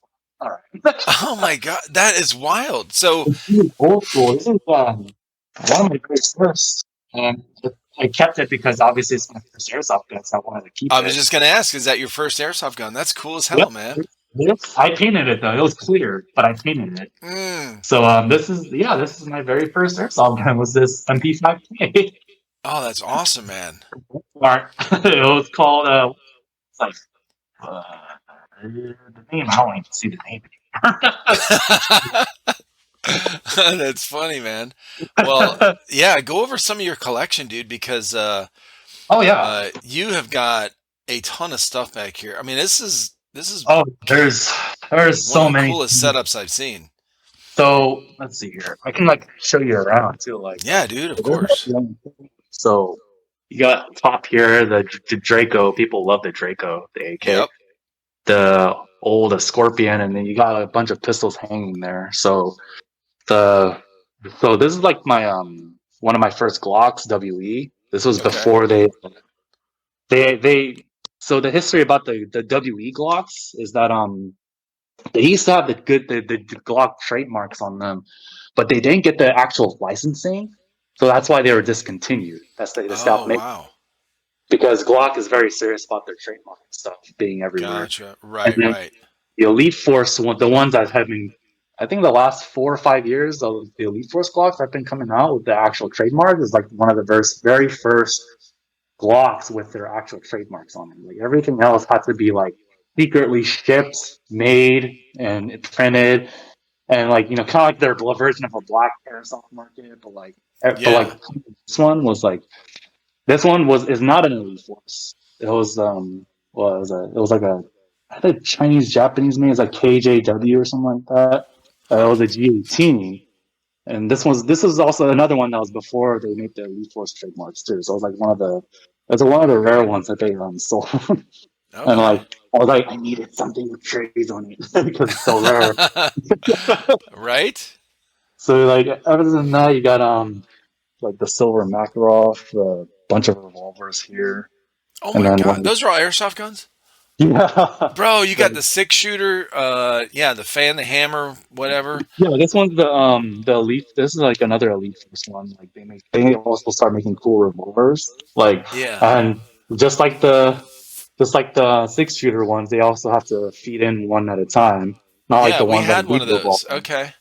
all right. Oh my god, that is wild. So It's really old school. This is one of my very first. Um, I kept it because obviously it's my first airsoft gun, so I wanted to keep I was it. just gonna ask, is that your first airsoft gun? That's cool as hell, Yep. man. Yep. I painted it though. It was clear, but I painted it. Mm. So this is my very first airsoft gun was this MP5K. Oh, that's awesome, man. It was called it's like uh, the name. I don't even see the name That's funny, man. Well, anymore. yeah, go over some of your collection, dude, because Oh yeah. you have got a ton of stuff back here. I mean, this is Oh, there's one of so the many. coolest setups I've seen. So let's see here. I can like show you around too. Like, Yeah, dude, of course. so you got top here the Draco. People love the Draco, the AK, Yep. the old Scorpion, and then you got a bunch of pistols hanging there. The so this is like my one of my first Glocks WE. This was Okay. before they So the history about the WE Glocks is that they used to have the Glock trademarks on them, but they didn't get the actual licensing, so that's why they were discontinued. That's they stopped Oh, making wow. because Glock is very serious about their trademark stuff being everywhere. Gotcha. And Right, then right. the Elite Force, the ones that have been, I think the last 4 or 5 years of the Elite Force Glocks have been coming out with the actual trademark is like one of the very first Glocks with their actual trademarks on them. Like everything else had to be like secretly shipped, made, and printed, and like kind of like their version of a black airsoft market. But Yeah. this one was like this one was is not an Elite Force. It was like a I think Chinese Japanese name is like KJW or something like that. It Huh. was a G18, and this was also another one that was before they made the Elite Force trademarks too. So it was like one of the rare ones that they sold. And like Okay. I was like, I needed something with trees on it because it's so rare. Right? So like other than that, you got like the silver Makarov, a bunch of revolvers here, Oh and my then God. like Those are all airsoft guns? yeah, Bro, you got like the six shooter, yeah, the fan, the hammer, whatever. yeah, this one's the elite. This is like another elite first one. Like they also start making cool revolvers. Like Yeah. and just like the six shooter ones, they also have to feed in one at a time. Not like Yeah, the we ones that had one lead of those. revolver. Okay.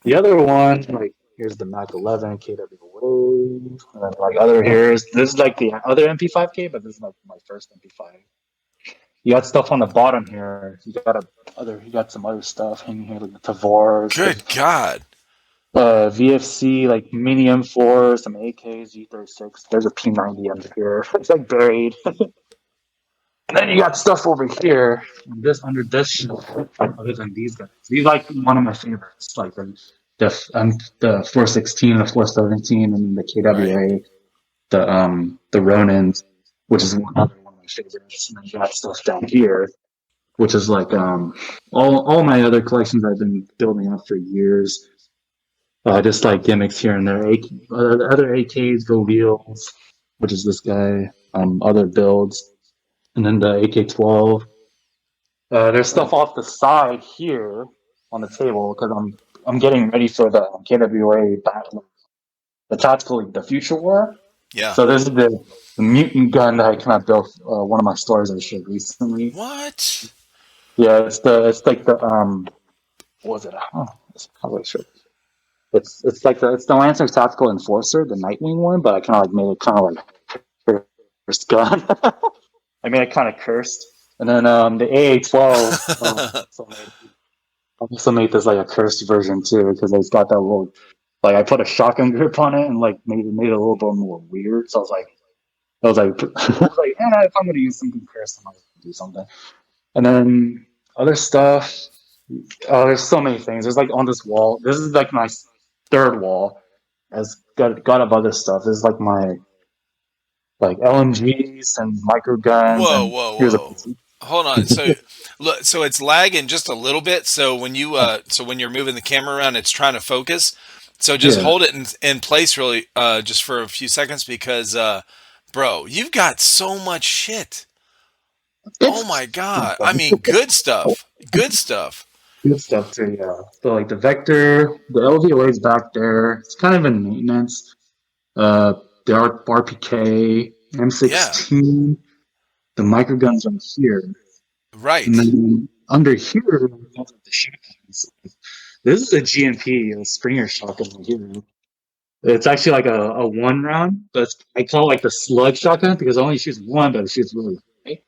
The other one, like here's the Mac 11 KWA, and then like other here's this is like the other MP5K, but this is like my first MP5. You got stuff on the bottom here. You got some other stuff hanging here like the Tavors, Good God. VFC like mini M4, some AKs, G36. There's a P90 under here. It's like buried. And then you got stuff over here, this under this shelf, other than these guys. These like one of my favorites, like the 416, the 417, and the Right. KWA, the Ronins, which is another one of my favorites. And then you got stuff down here, which is like all my other collections I've been building up for years. Just like gimmicks here and there. Other AKs, Go Wheels, which is this guy. Other builds, and then the AK-12. There's stuff off the side here on the table because I'm getting ready for the KWA battle, the tactical the Future War. Yeah. So this is the mutant gun that I kind of built. One of my stores I showed recently. What? Yeah, it's like the what was it? Oh, it's probably sure. It's like it's the Lancer Tactical Enforcer, the Nightwing one, but I kind of like made it kind of like cursed gun. I made it kind of cursed, and then the AA-12 also made this like a cursed version too because it's got that little like I put a shotgun grip on it and like made it a little bit more weird. So I was like I was like, if I'm gonna use something cursed, I'm gonna do something. And then other stuff. Oh, there's so many things. There's like on this wall. This is like my third wall. Has got up other stuff. This is like my like LMGs and micro guns Whoa, and whoa, here's a whoa. Hold on. So, look, so it's lagging just a little bit. So so when you're moving the camera around, it's trying to focus. So just yeah. hold it in place really, just for a few seconds because, bro, you've got so much shit. Oh my It's God. I mean, good stuff. Good stuff. good stuff too, yeah. So like the Vector, the LVOA is back there. It's kind of in maintenance. Uh, the RPK, Yeah. M16, the microguns are here, and Right. then under here, the shotguns. This is a GMP, a Springer shotgun right here. It's actually like a one round, but I call it like the slug shotgun because it only shoots one, but it shoots really high.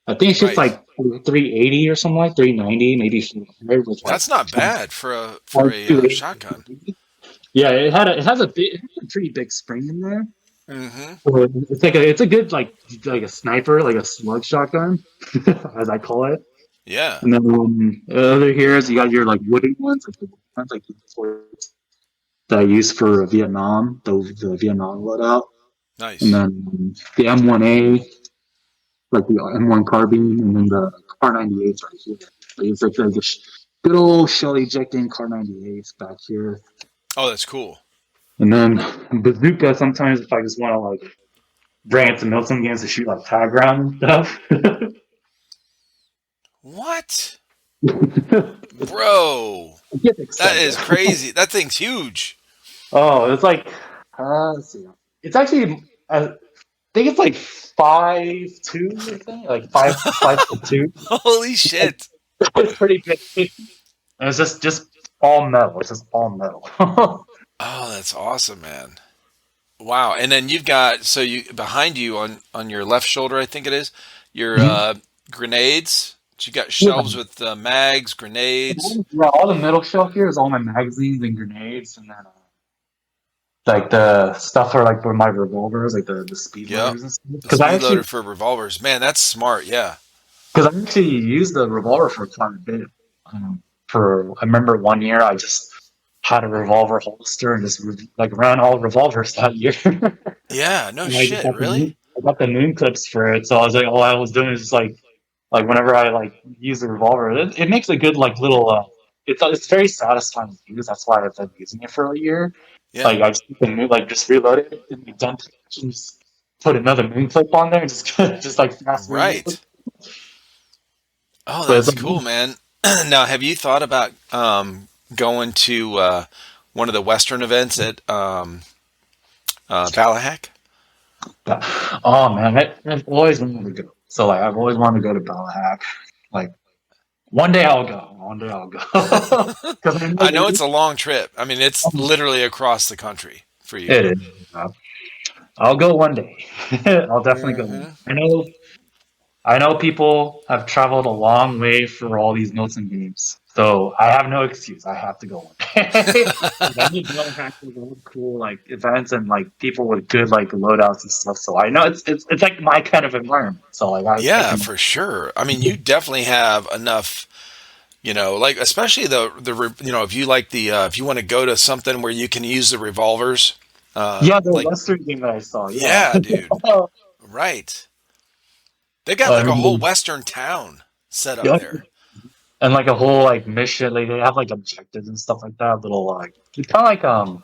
I think it shoots Right. like 380 or something like 390, maybe 400 with like That's not bad for a 280. shotgun. Yeah, it has it has a pretty big spring in there. Mm-hmm. So it's a good like a sniper, like a slug shotgun, as I call it. Yeah. And then other here's you got your like wooden ones, like the ones like that I used for Vietnam, the Vietnam loadout. And Nice. then the M1A, like the M1 carbine, and then the Car 98s right here. Like a good old shell ejecting Car 98s back here. Oh, that's cool. And then bazooka. Sometimes if I just want to like bring it to Milton games to shoot like tag round and stuff. What? It Bro, gets that expensive. is crazy. That thing's huge. Oh, it's like let's see. It's actually I think it's like 5'2" or something, like 5'2". Holy shit. It's pretty big. And it's just all metal. It's just all metal. Oh, that's awesome, man. Wow. And then you've got, so you, behind you on your left shoulder, I think it is, your Mhm. grenades. So you got Yeah. shelves with mags, grenades. Yeah, all the middle shelf here is all my magazines and grenades, and then like the stuff for like for my revolvers, like the speed Yep. loaders and stuff. The speed loader for revolvers. Man, that's smart. Yeah. Because I actually used the revolver for quite a bit. For I remember one year I just had a revolver holster and just like ran all revolvers that year. Yeah. No And I just shit. Really? I got the moon clips for it, so I was like, all I was doing is just like whenever I like use the revolver, it makes a good like little. It's very satisfying to use. That's why I've been using it for a year. Yeah. Like I just like just reload it and be done and just put another moon clip on there and just just like fast reload. Right. Oh, But it's that's like, cool, man. Now, have you thought about going to one of the Western events at Ballahack? oh man, I've always wanted to go. So like I've always wanted to go to Ballahack. Like one day I'll go. One day I'll go. Because I know I know it's a long trip. I mean, it's literally across the country for you. it is. I'll go one day. I'll definitely go. Hmm. I know people have traveled a long way for all these Milton games. So I have no excuse. I have to go one day. I need to have all cool like events and like people with good like loadouts and stuff. So I know it's like my kind of environment. So like I Yeah, can. for sure. I mean, you definitely have enough. Like especially if you like if you want to go to something where you can use the revolvers. Yeah, the Like, Western game that I saw. Yeah. yeah, dude. Right. They got I like a whole mean, Western town set up yeah, there. and like a whole like mission. Like they have like objectives and stuff like that. Little like it's kind of like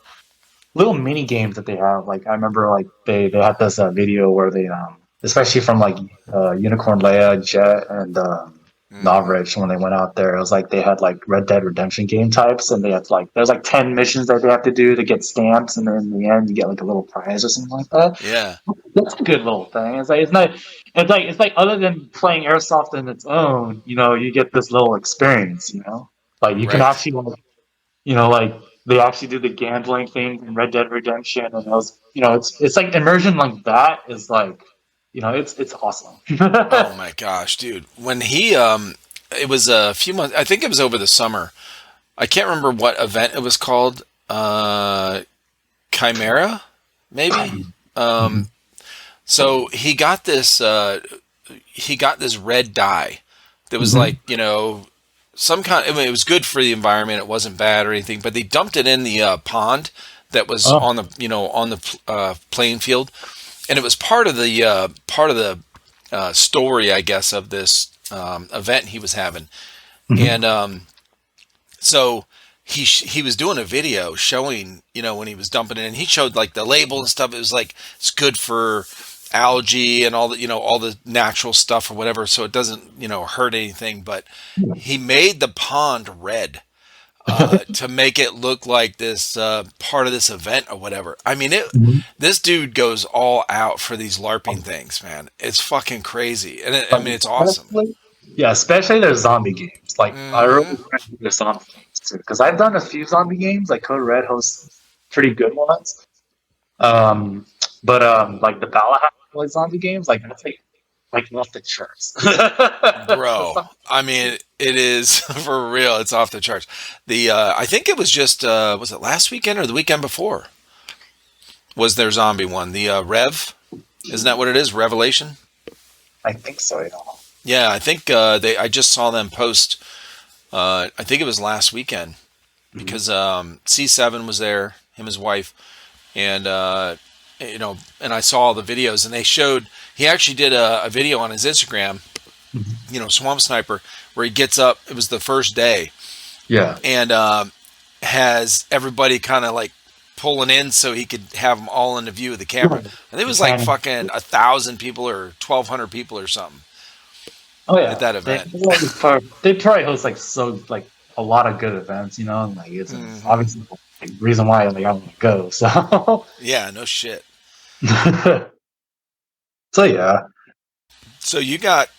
little mini games that they have. Like I remember, like they had this video where they especially from like Unicorn Leia, Jet, and Hmm. Novrich when they went out there. It was like they had like Red Dead Redemption game types, and they had like there's like 10 missions that they have to do to get stamps, and then in the end you get like a little prize or something like that. Yeah. That's a good little thing. It's like it's like other than playing airsoft on its own, you get this little experience. Like you can Right. actually like they actually do the gambling thing in Red Dead Redemption, and it's like immersion like that is like, it's awesome. Oh my gosh, dude. When it was a few months. I think it was over the summer. I can't remember what event it was called. Chimera, maybe. Um, so he got this red dye that was like, some kind. I mean, it was good for the environment. It wasn't bad or anything. But they dumped it in the pond that was Oh, on the playing field, and it was part of the story, I guess, of this event he was having. mhm. And so he was doing a video showing, when he was dumping it, and he showed like the label and stuff. It was like it's good for algae and all the natural stuff or whatever, so it doesn't hurt anything. But he made the pond red to make it look like this part of this event or whatever. I mean, this dude goes all out for these LARPing things, man. It's fucking crazy, and I mean, it's awesome. Yeah, especially their zombie games. Like I really Hmm. want to do the zombie games too, because I've done a few zombie games. Like Code Red hosts pretty good ones. Um, but like the Valhalla like zombie games, like that's like off the charts. Bro, I mean, it is for real. It's off the charts. I think it was just was it last weekend or the weekend before? Was their zombie one the Rev? Isn't that what it is? Revelation? I think so. Yeah, I think I just saw them post. I think it was last weekend Mhm. because C7 was there, him his wife, and and I saw all the videos, and they showed he actually did a video on his Instagram, Mhm. Swamp Sniper, where he gets up. It was the first day, Yeah. and has everybody kind of like pulling in so he could have them all in the view of the camera. Right. And it was like Signing. fucking 1,000 people or 1,200 people or something Oh at yeah, that they event. they probably host like so like a lot of good events, you know, and like it's Hmm. obviously like, reason why like I want to go. So Yeah, no shit. so yeah. So you got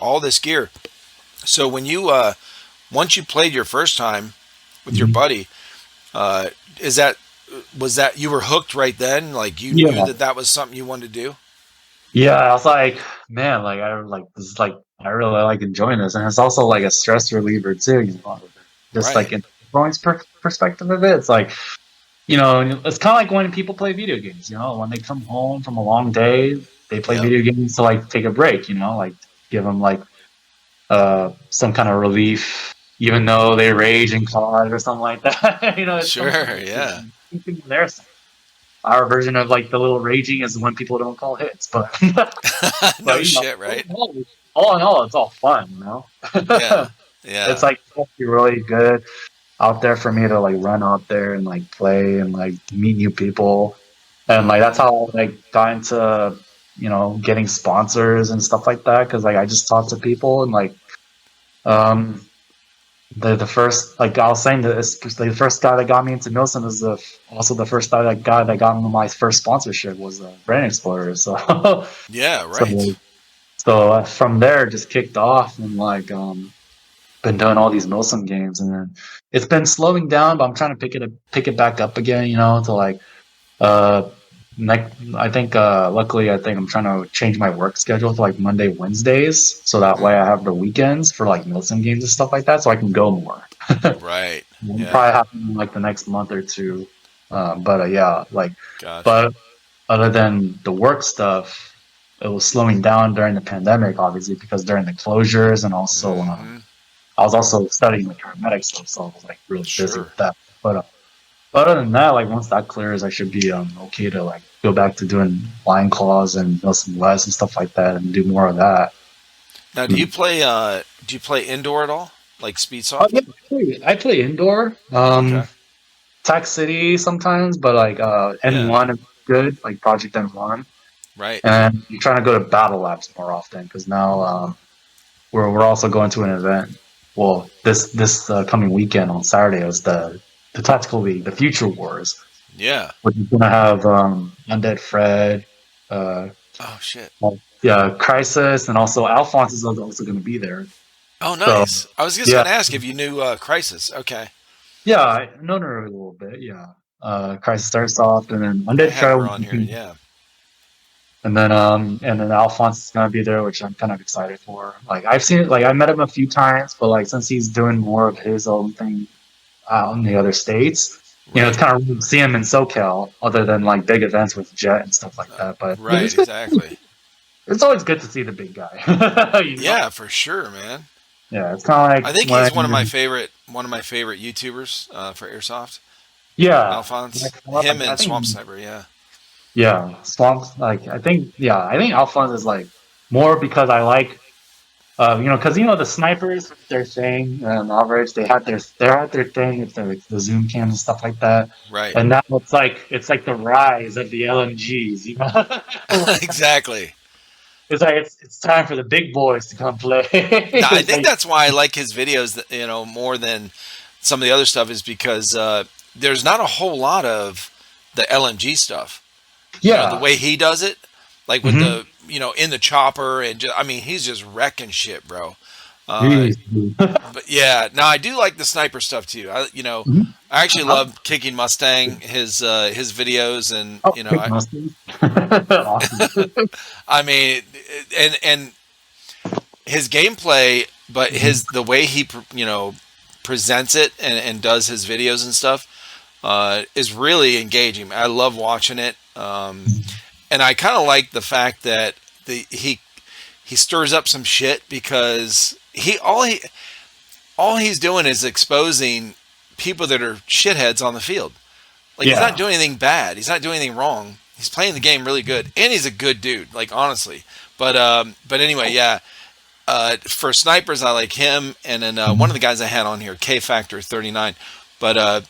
all this gear. So when you once you played your first time with your Mhm. buddy, uh, is that was that you were hooked right then? Like you knew Yeah. that that was something you wanted to do? Yeah, I was like, man, like I like this is like I really like enjoying this, and it's also like a stress reliever too. You know, just like Right. in everyone's perspective of it, it's like you know, it's kind of like when people play video games. You know, when they come home from a long day, they play Yep. video games to like take a break. You know, like give them like some kind of relief, even though they rage and cause or something like that. You know, it's Sure. something Yeah. something on their side. Our version of like the little raging is when people don't call hits, but No but you know, shit. Right. all in all, it's all fun. You know, Yeah. it's Yeah. like it's actually really good out there for me to like run out there and like play and like meet new people, and like that's Hmm. how I like got into getting sponsors and stuff like that because like I just talked to people and like um the first like I was saying the first guy that got me into Milsim is also the first guy that got me my first sponsorship was Brand Explorer. So Yeah. so Right. from there it just kicked off and like been doing all these Milsim games and then it's been slowing down, but I'm trying to pick it back up again. You know, to like uh, I think luckily I think I'm trying to change my work schedule to like Monday, Wednesdays, so that way Mm. I have the weekends for like Milsim games and stuff like that, so I can go more. Right. It'll Yeah. probably happen in like the next month or two. But yeah, like, Gotcha. but other than the work stuff, it was slowing down during the pandemic, obviously, because during the closures and also Hmm. I was also studying the paramedic stuff, so I was like really busy Sure. with that. But other than that, like once that clears, I should be okay to like go back to doing line claws and Nelson West and stuff like that and do more of that. Now, Mm. do you play indoor at all? Like Oh Speedsoft? yeah, I play indoor. Okay. Tax City sometimes, but like Yeah. N1 is good, like Project N1. Right. And I'm trying to go to Battle Labs more often because now we're also going to an event. Well, this coming weekend on Saturday is the Tactical League, the Future Wars, Yeah. which is gonna have Undead Fred, uh, Oh shit. yeah, Crisis, and also Alphonse is also going to be there. Oh, So nice. I was just yeah, gonna ask if you knew Crisis. Okay. yeah, I know her a little bit. Yeah, Crisis Airsoft, and then I Undead had Fred, her on here. Yeah. and then Alphonse is going to be there, which I'm kind of excited for. Like I've seen it, like I met him a few times, but like since he's doing more of his own thing out in the other states. It's Right. kind of weird to see him in SoCal, other than like big events with Jet and stuff like that. But Right. it's good. Exactly. It's always good to see the big guy. you know? Yeah, for sure, man. Yeah, it's kind of I like think he's when one of my favorite YouTubers for airsoft. yeah, Alphonse, like, him I and Swamp think Sniper. Yeah. yeah, Swamps. Like I think Alphonse is like more because I like because the snipers their thing and average they had their thing with the zoom cams and stuff like that, Right. and now it's like the rise of the LMGs. Exactly. It's like it's time for the big boys to come play. Now, I It's think like that's why I like his videos. More than some of the other stuff is because there's not a whole lot of the LMG stuff. The yeah. way he does it, like with Hmm. the in the chopper and I mean he's just wrecking shit, bro. Uh, Jeez. but yeah, now I do like the sniper stuff too. Mhm. I actually I'm- love Kicking Mustang, his videos, and Oh, quick mustard. Awesome. I mean, and his gameplay, but Mhm. his the way he presents it and does his videos and stuff is really engaging. I love watching it, and I kind of like the fact that he stirs up some shit because all he's doing is exposing people that are shitheads on the field. Like he's not Yeah. doing anything bad. He's not doing anything wrong. He's playing the game really good, and he's a good dude. Like honestly, but anyway, yeah. For snipers, I like him, and then one of Mhm. the guys I had on here, K Factor 39. But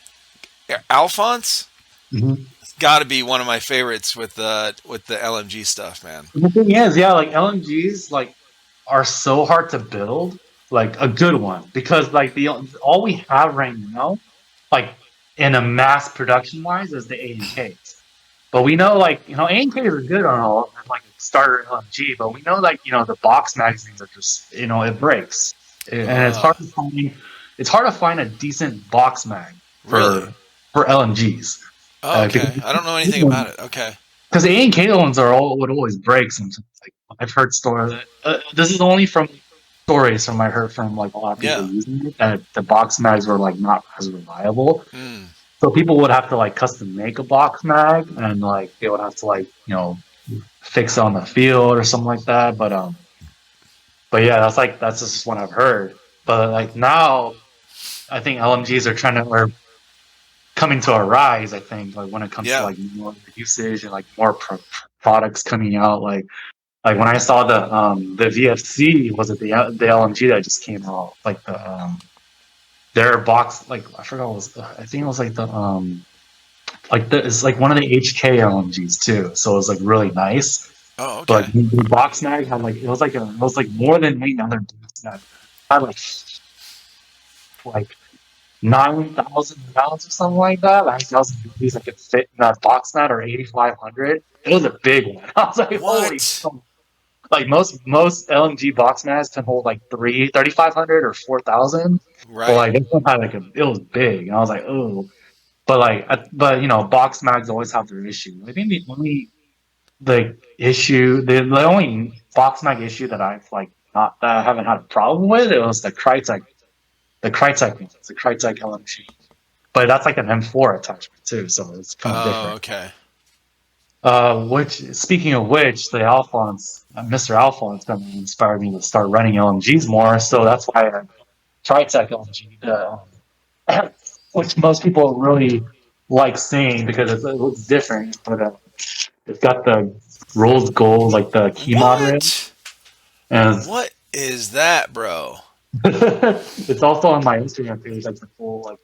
Alphonse, Mhm. It's got to be one of my favorites with the LMG stuff, man. The thing is, yeah, like LMGs like are so hard to build, like a good one, because like the all we have right now, like in a mass production wise, is the A&Ks. But we know, like, A&Ks are good on all like a starter LMG, but we know, like, the box magazines are just, it breaks, and it's hard to find a decent box mag Really? for LMGs, Oh, because okay. I don't know anything about it. Okay. the A&K ones are all would always break sometimes. Like I've heard stories. This is only from stories from I heard from like a lot of people Yeah. using it that the box mags were like not as reliable. Hmm. So people would have to like custom make a box mag, and like they would have to like fix it on the field or something like that. But yeah, that's just what I've heard. But like now, I think LMGs are trying to are coming to a rise. I think like when it comes to Yeah. like more usage and like more products coming out. Like when I saw the VFC, was it the LMG that just came out? Like their box, like I forgot what it was. I think it was like it's like one of the HK LMGs too. So it was like really nice. Oh, But okay. the box mag had like it was like more than any other box mag. It had like 9,000 rounds or something like that. 9,000 movies that could fit in that box mat or 8,500. It was a big one. I was like, holy. What? Like most LMG box mats can hold like 3,500 or 4,000. But Right. like this one had like it was big, and I was like, oh. But like, but box mags always have their issue. I think the only the only box mag issue that I've like not that I haven't had a problem with, it was the Crytek ones, the Crytek LMG. But that's like an M4 attachment too, so it's kind of Oh, different. okay. Which, speaking of which, the Alphonse, Mr. Alphonse, kind of inspired me to start running LMGs more. So that's why I TriTech LMG, which most people really like seeing because it looks different. But it's got the rose gold, like the key mod rail, What? and What is that, bro? it's also on my Instagram page, like the full, like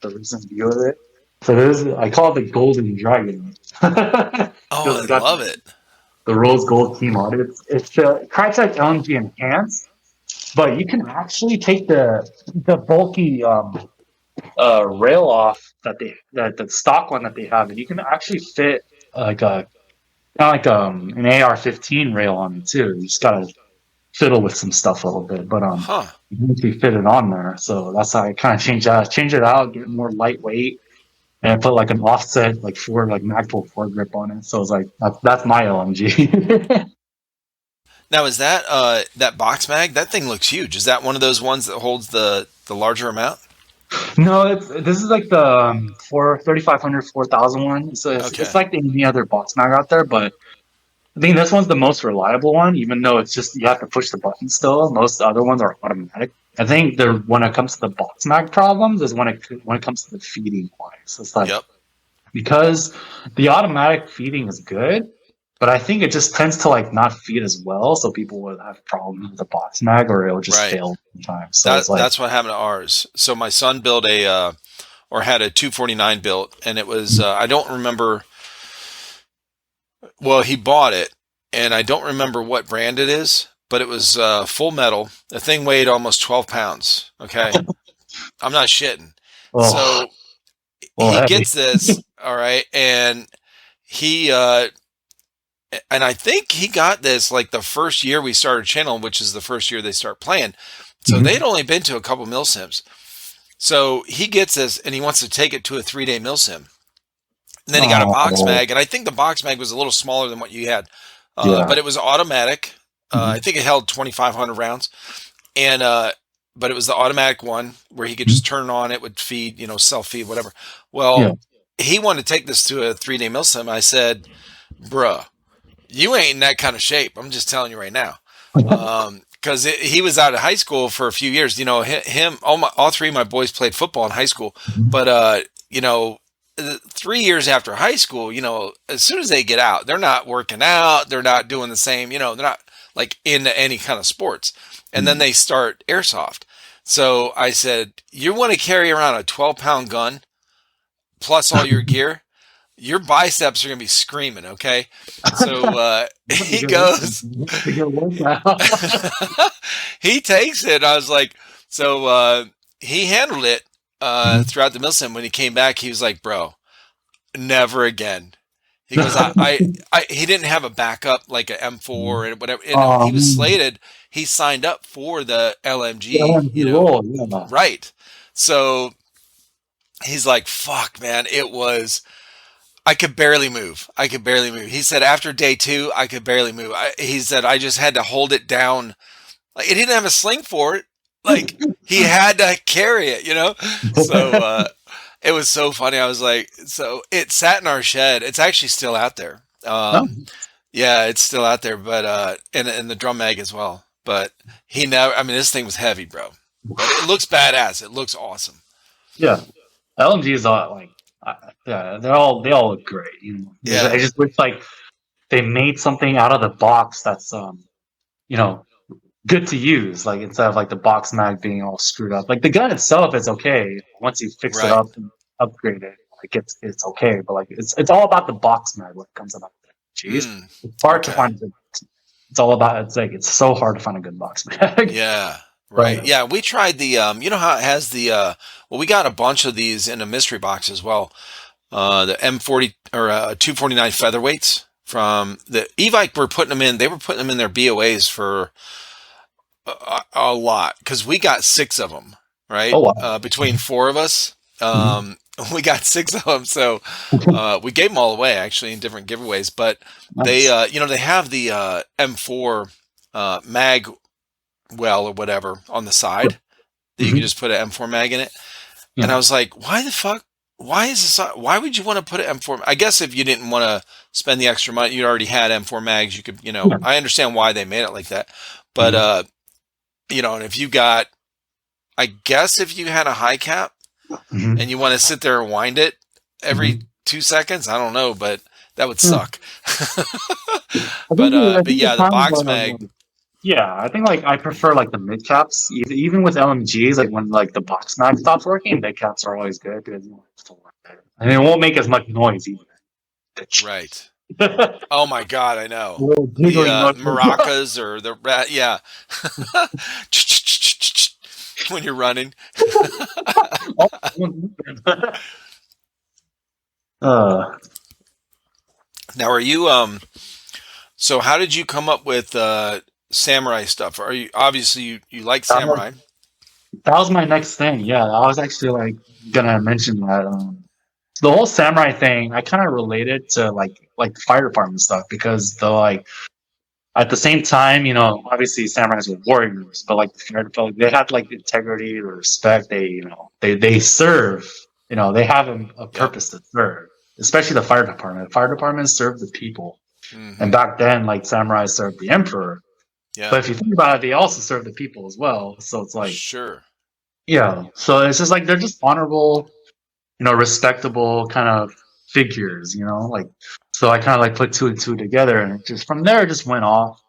the recent view of it. So there's, I call it the Golden Dragon Oh, because I it's got love it. the rose gold key mod. It's the Crytek LMG Enhanced, but you can actually take the bulky rail off that the stock one that they have, and you can actually fit like a kind of like an AR-15 rail on it too. You just gotta fiddle with some stuff a little bit, but Huh. you can actually fit it on there. So that's how I kind of change it out, get it more lightweight, and I put like an offset like Magpul foregrip on it. So it's like that's my LMG. Now is that that box mag? That thing looks huge. Is that one of those ones that holds the larger amount? No, this is like the 3500 4000 one. So it's Okay. like any other box mag out there, but I think this one's the most reliable one, even though it's just you have to push the button still. Most other ones are automatic. I think the when it comes to the box mag problems is when it comes to the feeding wise. It's like Yep. because the automatic feeding is good, but I think it just tends to like not feed as well, so people would have problems with the box mag or it'll just Right. fail sometimes. So it's like That's what happened to ours. So my son built a or had a 249 built, and it was I don't remember. Well, he bought it, and I don't remember what brand it is, but it was full metal. The thing weighed almost 12 pounds. Okay, I'm not shitting. oh, So well he heavy. gets this, all right, and he and I think he got this like the first year we started channel, which is the first year they start playing. So they'd Mhm. only been to a couple mil sims. So he gets this and he wants to take it to a 3 day mil sim. And then he got a box Oh, mag, and I think the box mag was a little smaller than what you had, yeah. but it was automatic. I Mhm. think it held 2,500 rounds, and but it was the automatic one where he could Mhm. just turn it on. It would feed, self feed, whatever. Yeah. Well, he wanted to take this to a 3 day mil sim. I said, "Bruh, you ain't in that kind of shape. I'm just telling you right now." Because he was out of high school for a few years. Him, all three of my boys played football in high school, Mhm. but 3 years after high school, as soon as they get out, they're not working out, they're not doing the same, they're not like into any kind of sports, and then Mhm. they start airsoft. So I said, you want to carry around a 12-pound gun plus all your gear? your biceps are gonna be screaming, okay? So That's a he good workout. goes, That's a good workout. he takes it. I was like, so he handled it throughout the meal sim. When he came back, he was like, bro, never again. He goes, he didn't have a backup like a M4 and whatever. And he was Um, slated. He signed up for the yeah, LMG, he rolled. Yeah. right. So he's like, fuck, man, it was. I could barely move. I could barely move. He said after day two, I could barely move. He said I just had to hold it down. Like he didn't have a sling for it. Like he had to carry it. So it was so funny. I was like, so it sat in our shed. It's actually still out there. No. Yeah, it's still out there, but and the drum mag as well. But he never. I mean, this thing was heavy, bro. But it looks badass. It looks awesome. Yeah. LMGs are like, yeah, they all look great. Yeah. I just wish like they made something out of the box that's you know, good to use. Like instead of like the box mag being all screwed up. Like the gun itself is okay once you fix it Right. up and upgrade it. Like it's okay, but like it's all about the box mag when it comes to like LMGs. Mm, It's hard to okay. find. It's all about. It's like it's so hard to find a good box mag. Yeah. Right. But Yeah. We tried the. You know how it has the. Well, we got a bunch of these in a mystery box as well. The M40 or 249 featherweights from the Evike were putting them in. They were putting them in their BOAs for a lot because we got six of them, right? oh wow. Between four of us, Mhm. we got six of them. So we gave them all away actually in different giveaways. But they, Nice. they have the M4 mag well or whatever on the side that you can Mhm. just put an M4 mag in it. And Yeah. I was like, why the fuck? Why is this? Why would you want to put an M4? I guess if you didn't want to spend the extra money, you already had M4 mags. You could, Yeah. I understand why they made it like that. But Mhm. and if you got, I guess if you had a high cap Mhm. and you want to sit there and wind it every Mhm. 2 seconds, I don't know, but that would Yeah. suck. I But think the yeah, the time box when mag, yeah, I think like I prefer like the mid caps, even with LMGs. Like when like the box mag stops working, mid caps are always good because and it won't make as much noise either. right? Oh my god, I know Little the giggling noise. maracas or the rat, yeah. When you're running. uh, Now, are you So how did you come up with samurai stuff? Are you obviously you like that was samurai? that was my next thing. Yeah, I was actually like gonna mention that. The whole samurai thing, I kind of related to like fire department stuff because the like at the same time, obviously samurais were warriors, but like the fire department, they had like integrity, the respect. They serve. They have a Yep. purpose to serve. Especially the fire department. The fire department served the people, and Mm-hmm. back then, like samurai served the emperor. Yeah. But if you think about it, they also serve the people as well. So it's like, Sure. yeah. So it's just like they're just honorable, respectable kind of figures. Like so I kind of like put two and two together, and just from there it just went off.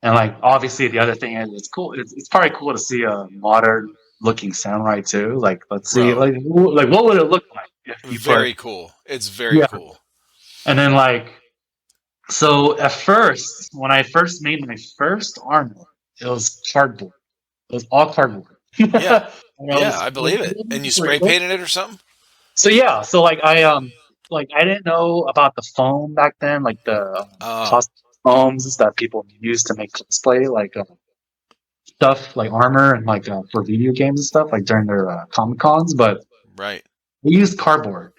And like obviously the other thing is it's cool. It's probably cool to see a modern looking samurai too. Like let's see Bro, like what would it look like if you put very cool. It's very yeah. cool. And then like so at first when I first made my first armor, it was cardboard. It was all cardboard. and Yeah. I Yeah, was I believe it. And you spray painted it or something? so yeah, so like I didn't know about the foam back then, like the Oh, plastic foams that people use to make cosplay, like stuff like armor and like for video games and stuff, like during their comic cons. But right. we used cardboard,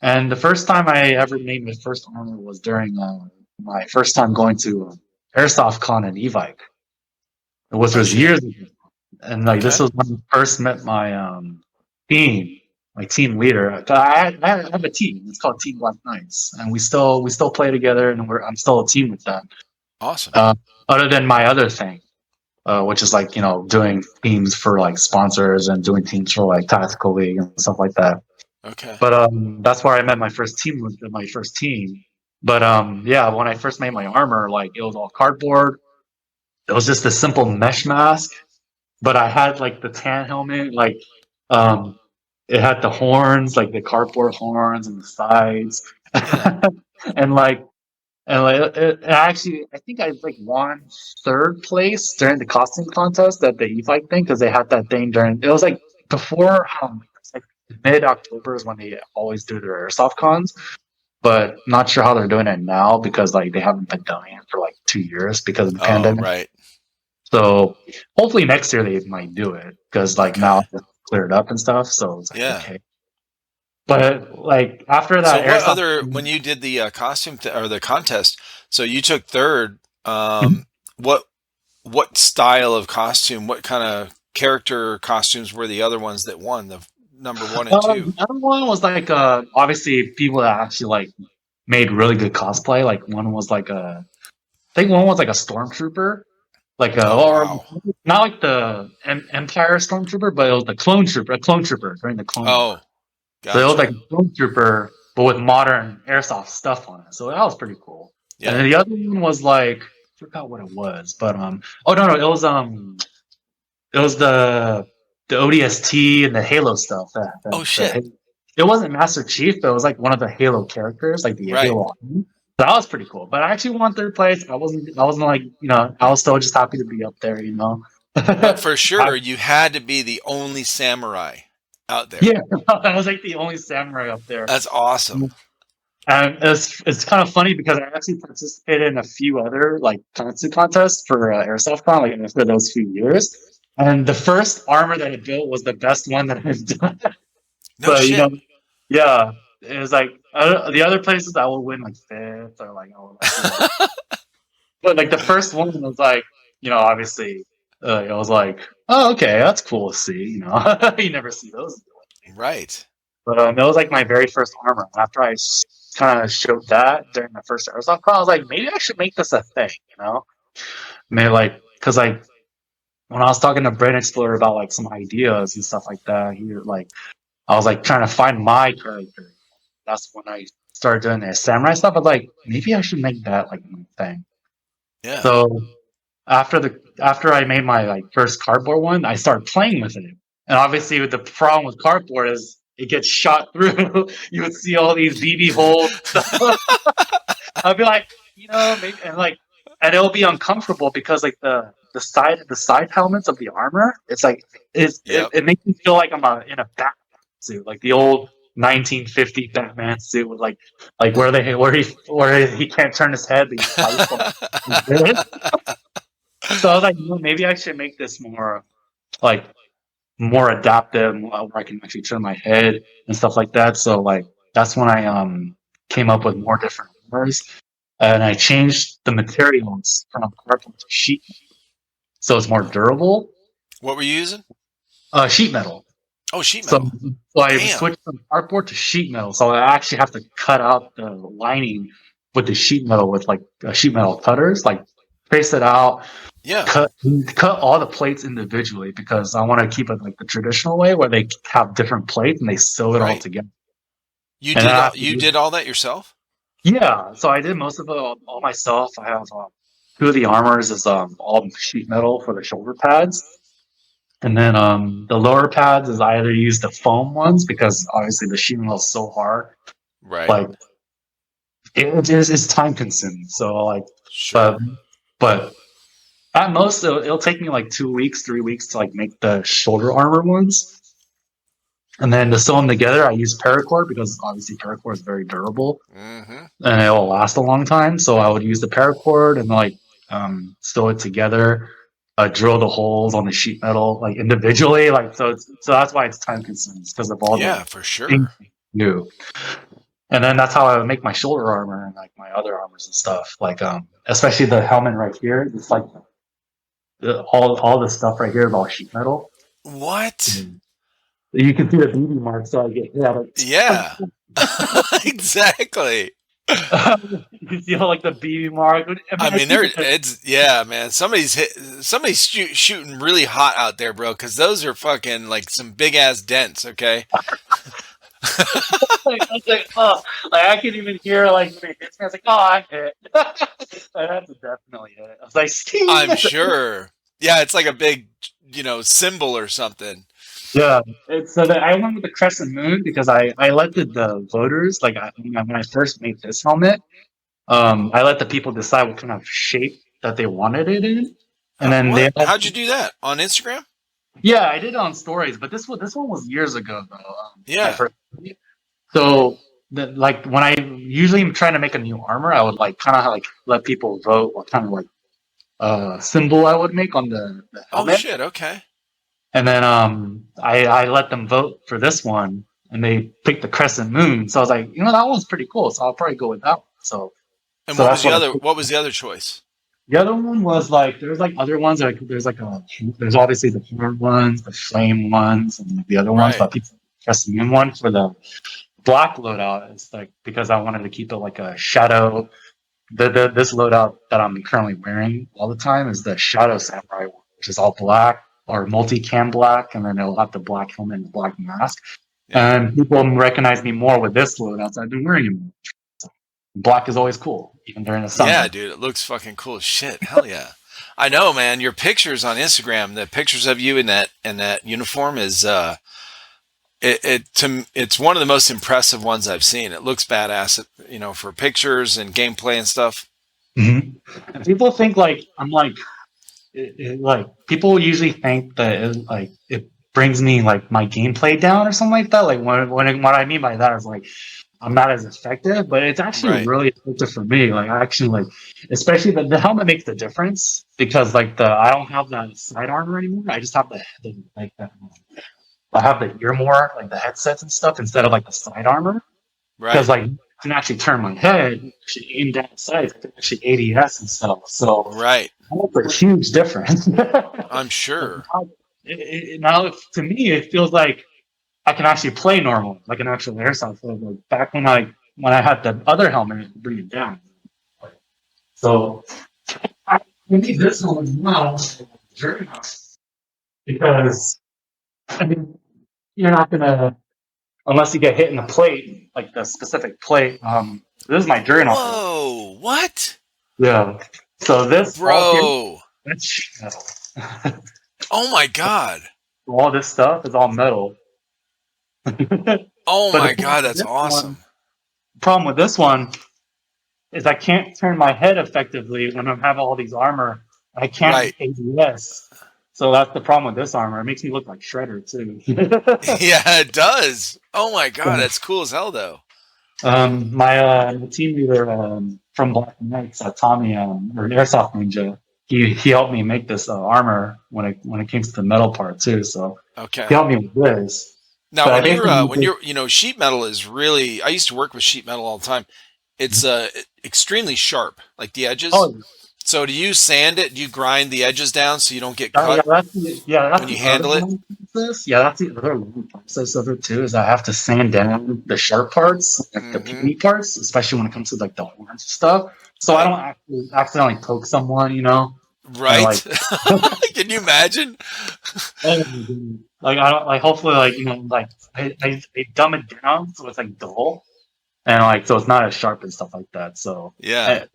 and the first time I ever made my first armor was during my first time going to Airsoft Con in Evike, which Oh was shit. years ago. And like this Okay. was when I first met team, my team leader. I have a team. It's called Team Black Knights, and we still play together, and I'm still a team with them. Awesome. Uh, Other than my other thing, which is like doing teams for like sponsors and doing teams for like tactical league and stuff like that. Okay. But that's where I met my first team with my first team. But yeah, when I first made my armor, like it was all cardboard. It was just a simple mesh mask, but I had like the tan helmet, um, it had the horns, like the cardboard horns and the sides, Yeah. and like and like actually, I think I like won third place during the costume contest at the e-fight thing because they had that thing during. It was like before it's like mid October is when they always do their airsoft cons, but not sure how they're doing it now because like they haven't been doing it for like 2 years because of the Oh, pandemic. right. So hopefully next year they might do it because like now Okay. it's cleared up and stuff. So it's like Yeah. okay, but like after So that what airsoft. other when you did the costume or the contest? So you took third. Mhm. What style of costume? What kind of character costumes were the other ones that won the number one and two? The other one was like obviously people that actually like made really good cosplay. Like one was like I think one was like a stormtrooper, like Oh or wow. not like the Empire stormtrooper, but it was the a clone trooper during the Clone War. Oh, So it was like gotcha. a clone trooper, but with modern airsoft stuff on it. So that was pretty cool. And Yeah. then the other one was like I forgot what it was, but oh no it was the ODST and the Halo stuff. Oh shit. It wasn't Master Chief, but it was like one of the Halo characters, like the Right. Halo Army. So that was pretty cool. But I actually won third place. I wasn't like I was still just happy to be up there. But for I, sure, you had to be the only samurai out there. yeah, I was like the only samurai up there. That's awesome. And it's kind of funny because I actually participated in a few other like constant contests for Airsoft Con like for those few years. And the first armor that I built was the best one that I've done. No So shit. yeah, it was like the other places I would win like fifth or like I would like but like the first one was like obviously it was like oh okay that's cool to see you never see those. Right. But that was like my very first armor. After I kind of showed that during my first airsoft con, I was like, maybe I should make this a thing, Maybe like because like when I was talking to Brain Explorer about like some ideas and stuff like that, he like I was like trying to find my character. That's when I started doing the samurai stuff. I was like, maybe I should make that like my thing. Yeah. So after I made my like first cardboard one, I started playing with it. And obviously, the problem with cardboard is it gets shot through. You would see all these BB holes. I'd be like, maybe, and it'll be uncomfortable because like the side helmets of the armor, it's like Yep. it makes me feel like I'm in a Batman suit, like the old 1950 Batman suit with like where he can't turn his head, these fights. So I was like, maybe I should make this like more adaptive, where I can actually turn my head and stuff like that. So like that's when I came up with more different armors, and I changed the materials from cardboard to sheet, so it's more durable. What were you using? Sheet metal. Oh, sheet So, metal. so I Damn. switched from cardboard to sheet metal. So I actually have to cut out the lining with the sheet metal with like sheet metal cutters, like trace it out, Yeah. cut all the plates individually because I want to keep it like the traditional way where they have different plates and they sew it all Right. together. You And then did I all have to you did all that yourself? yeah, so I did most of it all myself. I have two of the armors is all sheet metal for the shoulder pads. And then the lower pads is I either use the foam ones because obviously the sheet metal is so hard. Right. Like it's time consuming. So like Sure. but but at most it'll take me like 2 weeks, 3 weeks to like make the shoulder armor ones. And then to sew them together, I use paracord because obviously paracord is very durable Mm-hmm. and it will last a long time. So I would use the paracord and like sew it together, drill the holes on the sheet metal like individually. Like so that's why it's time consuming because of all the Yeah, for things sure. you do. And then that's how I would make my shoulder armor and like my other armors and stuff. Like especially the helmet right here. It's like all the stuff right here is all sheet metal. What? Mm. You can see the BB marks. So I get Yeah. Exactly. you can see all like the BB mark. I mean, I I mean, think there. it's It's yeah, man. Somebody's shooting really hot out there, bro. Because those are fucking like some big ass dents. Okay. like, I was like, oh, like I can even hear like when it hits me. I was like, oh, I hit. That's definitely it. I was like, Steve. I'm sure. Yeah, it's like a big, symbol or something. Yeah, so that I went with the crescent moon because I let the voters like when I first made this helmet, I let the people decide what kind of shape that they wanted it in, and then they What? all How'd you do that on Instagram? yeah, I did it on stories, but this one was years ago though. My Yeah. first. So like when I usually am trying to make a new armor, I would like kind of like let people vote what kind of like symbol I would make on the Oh helmet. shit. Okay. And then I let them vote for this one, and they picked the crescent moon. So I was like, that one's pretty cool. So I'll probably go with that one. So And so what was that's the what I other? picked. What was the other choice? The other one was like there's like other ones like there's obviously the hard ones, the flame ones, and the other ones. Right. But people crescent moon one for the black loadout is like because I wanted to keep it like a shadow. This loadout that I'm currently wearing all the time is the Shadow Samurai one, which is all black or multi-cam black, and then it'll have the black helmet and the black mask. Yeah. And people recognize me more with this loadout. So I've been wearing it. Black is always cool, even during the Yeah, summer. dude. It looks fucking cool as shit. Hell yeah. I know, man. Your pictures on Instagram, the pictures of you in that uniform is it's one of the most impressive ones I've seen. It looks badass, for pictures and gameplay and stuff. And people think like I'm like like people usually think that it brings me like my gameplay down or something like that. Like what I mean by that is like I'm not as effective, but it's actually Right. really effective for me. Like I actually like, especially the helmet makes the difference because like I don't have that side armor anymore. I just have the like I have the ear more like the headsets and stuff instead of like the side armor because Right. like I can actually turn my head, actually aim down sights, I can actually ADS and stuff. So Right. that's a huge difference. I'm sure. Now to me it feels like I can actually play normal, like an actual airsoft. So like back when I had the other helmet, I could bring it down. So I need this one now because I mean you're not gonna unless you get hit in the plate, like the specific plate. This is my Juggernaut helmet. Whoa. What? Yeah. So this all here, Bro. that's sheet metal. Oh my god. All this stuff is all metal. but Oh my the god, that's awesome. problem with this one is I can't turn my head effectively when I have all these armor. I can't Right. ADS. So that's the problem with this armor. It makes me look like Shredder too. Yeah, it does. Oh my god, that's cool as hell though. My team leader from Black Knights, Tommy, or Airsoft Ninja, he helped me make this armor when it came to the metal part too. So he Okay. helped me with this. Now, But I when basically sheet metal is really, I used to work with sheet metal all the time. It's extremely sharp, like the edges. oh So do you sand it? Do you grind the edges down so you don't get yeah, cut that's when you the other handle it? long process. Yeah, that's the other long process of it too. Is I have to sand down the sharp parts, like the Mm-hmm. puny parts, especially when it comes to like the horns and stuff. So I Right. don't actually accidentally poke someone, and Right. like Can you imagine? oh my goodness. Like I don't like hopefully like like I dumb it down so it's like dull and like so it's not as sharp and stuff like that. So Yeah.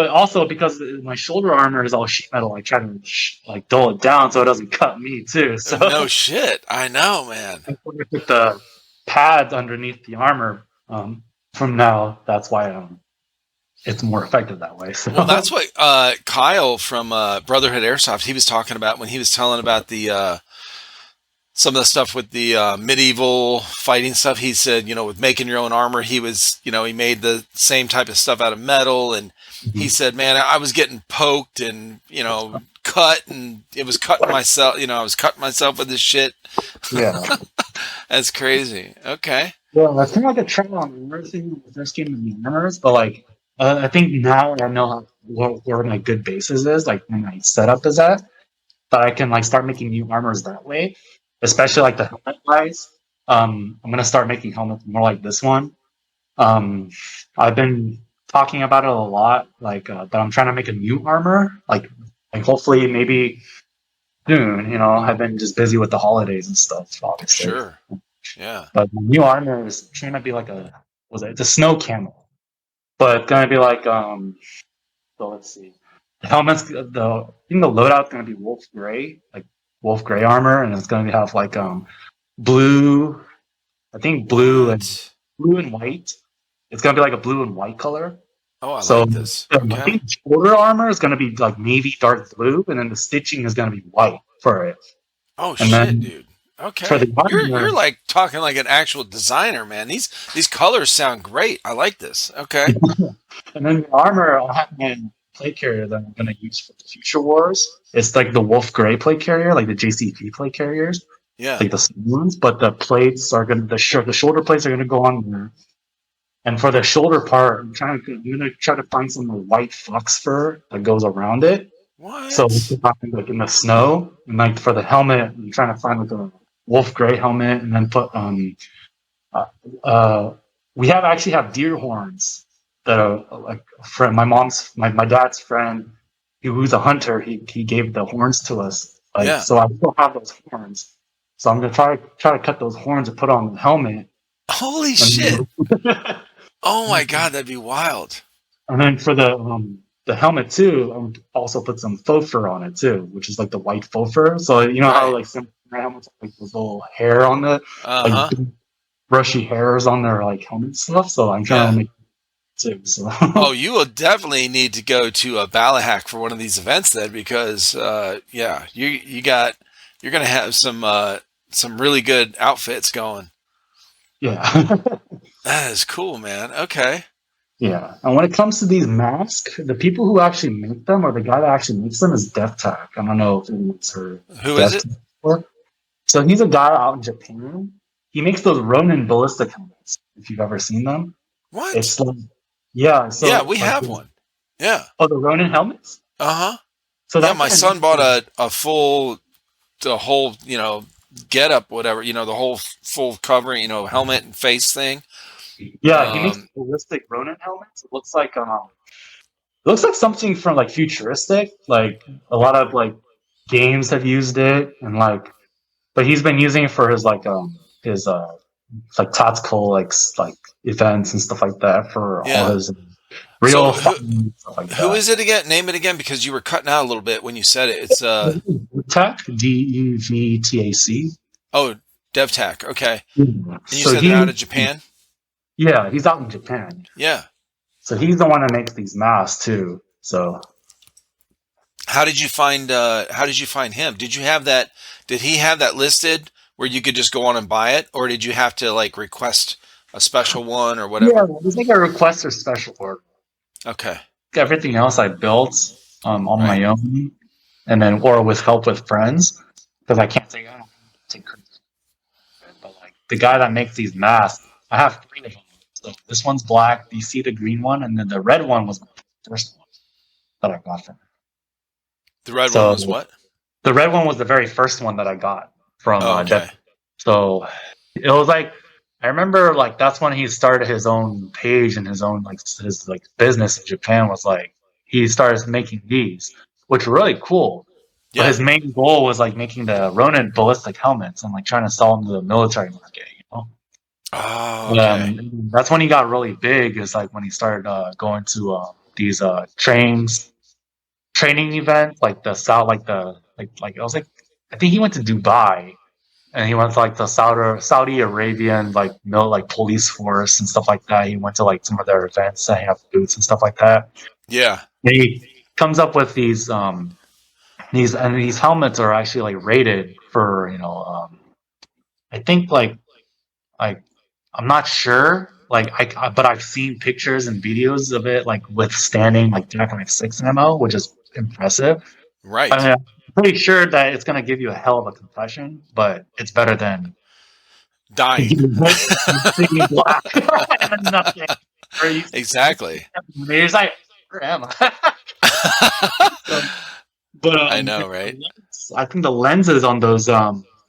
also because my shoulder armor is all sheet metal, I try to like dull it down so it doesn't cut me too. So No shit. I know, man. I put the pads underneath the armor from now. That's why it's more effective that way. Well, So that's what Kyle from Brotherhood Airsoft, he was talking about when he was telling about the some of the stuff with the medieval fighting stuff. He said, with making your own armor, he was, he made the same type of stuff out of metal. And he said, man, I was getting poked and, cut, and it was cutting myself, I was cutting myself with this shit. yeah. That's crazy. Okay. Well, it's kind of like a trial and error thing when I first came to the armors, but like I think now I know where my good bases is, like when my setup is at, that I can like start making new armors that way, especially like the helmet wise. I'm gonna start making helmets more like this one. Um, I've been talking about it a lot, like that I'm trying to make a new armor, like hopefully maybe soon. I've been just busy with the holidays and stuff, obviously. Sure. Yeah. But the new armor is trying to be like it's a snow camel, but it's gonna be like so let's see, the helmet's I think the loadout's gonna be wolf gray, like wolf gray armor, and it's gonna have like blue. I think What? blue and white. It's gonna be like a blue and white color. Oh, I So like this. I Okay. think the shoulder armor is gonna be like navy dark blue, and then the stitching is gonna be white for it. Oh And shit, then dude. for Okay. the You're armor, like talking like an actual designer, man. These colors sound great. I like this. Okay. and then the armor, I'll have my plate carrier that I'm gonna use for the future wars. It's like the Wolf Gray plate carrier, like the JCP plate carriers, Yeah. like the small ones. But the plates are gonna the shoulder plates are gonna go on there. And for the shoulder part, I'm gonna try to find some white fox fur that goes around it. So we What? can find like in the snow. And like for the helmet, I'm trying to find like a wolf gray helmet and then put uh, uh we have actually have deer horns that are like a friend my dad's friend who's a hunter, he gave the horns to us. Like Yeah. so I still have those horns. So I'm gonna try to cut those horns and put on the helmet. Holy shit. And Oh my god, that'd be wild. And then for the helmet too, I would also put some faux fur on it too, which is like the white faux fur. So you know how Right. like some helmets have like those little hair on the like Uh-huh. big brushy hairs on their like helmet stuff. So I'm trying Yeah. to make it too. So Oh, you will definitely need to go to a Balahack for one of these events then, because yeah, you're gonna have some really good outfits going. yeah. That is cool, man. Okay. Yeah. And when it comes to these masks, the people who actually make them or the guy that actually makes them is DevTech. I don't know if anyone's heard of Who is it? DevTech before. So he's a guy out in Japan. He makes those Ronin ballistic helmets, if you've ever seen them. What? It's like, yeah, Yeah, so we like, have one. Yeah. oh, the Ronin helmets. Uh-huh. So Yeah, that my guy son makes bought them. a full the whole, get up, whatever, the whole full covering, helmet and face thing. Yeah, he makes Um, ballistic Ronin helmets. It looks like something from like futuristic. Like a lot of like games have used it, and like, but he's been using it for his like tactical like events and stuff like that for all yeah. his So real fighting and stuff like who that. is it again? Name it again, because you were cutting out a little bit when you said it. It's Tech DEVTAC. oh, DevTac. Okay. And you So said they're out of Japan? yeah, he's out in Japan. Yeah. So he's the one that makes these masks too. So How did you find him? Did he have that listed where you could just go on and buy it, or did you have to like request a special one or yeah, whatever? it was like a request or special order. Okay. Everything else I built on Right. my own, and then or with help with friends because I don't take credit. But like the guy that makes these masks, I have three of them. So this one's black. You see the green one, and then the red one was my first one that I got from him. The red one So was what? the red one was the very first one that I got from Oh, Dev. okay. So it was like I remember like that's when he started his own page and his own like his like business in Japan was like he started making these, which were really cool. But Yeah. his main goal was like making the Ronin ballistic helmets and like trying to sell them to the military market, you know. Oh, okay. That's when he got really big. Is like when he started going to these training events, like the South, like I was like, I think he went to Dubai and he went to like the Saudi Arabian like police force and stuff like that. He went to like some of their events, setting up booths and stuff like that. Yeah. And he comes up with these helmets are actually like rated for I think like I'm not sure but I've seen pictures and videos of it like withstanding like 3.6 ammo, which is impressive. I Right. mean, I'm pretty sure that it's gonna give you a hell of a compression, but it's better than Dying. getting hit completely black and nothing. Or you Exactly. it's like, where am I? So, but I know, right? I think the lenses on those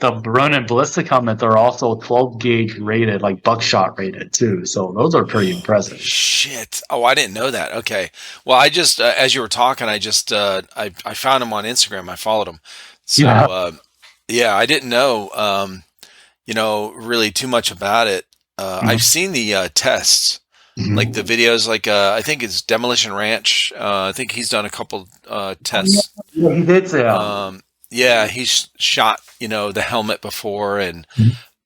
the Ronin ballistic helmet are also 12 gauge rated, like buckshot rated too. So those are pretty Holy impressive. shit. Oh, I didn't know that. Okay. Well, I just, as you were talking, I found him on Instagram. I followed him. So, Yeah. yeah, I didn't know, really too much about it. I've Mhm. seen the tests, like the Mhm. videos, like, I think it's Demolition Ranch. I think he's done a couple, Oh, yeah. tests. Yeah, he did say Yeah, he's shot, the helmet before, and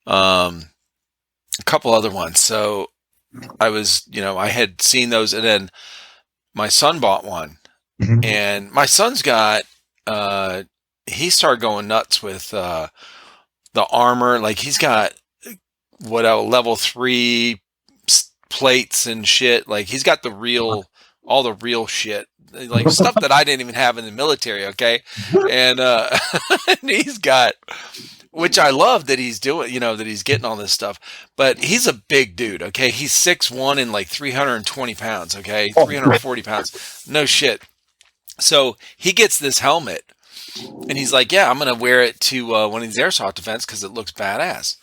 um, a couple other ones. So I was, I had seen those, and then my son bought one, Mhm. and my son's got, uh, he started going nuts with the armor. Like he's got what a level three plates and shit. Like he's got all the real shit, like stuff that I didn't even have in the military. Okay, and and he's got, which I love that he's doing. That he's getting all this stuff. But he's a big dude. Okay, he's 6'1" and like 320 pounds. Okay, Oh, 340 pounds. No shit. So he gets this helmet, and he's like, "Yeah, I'm gonna wear it to one of these airsoft events because it looks badass."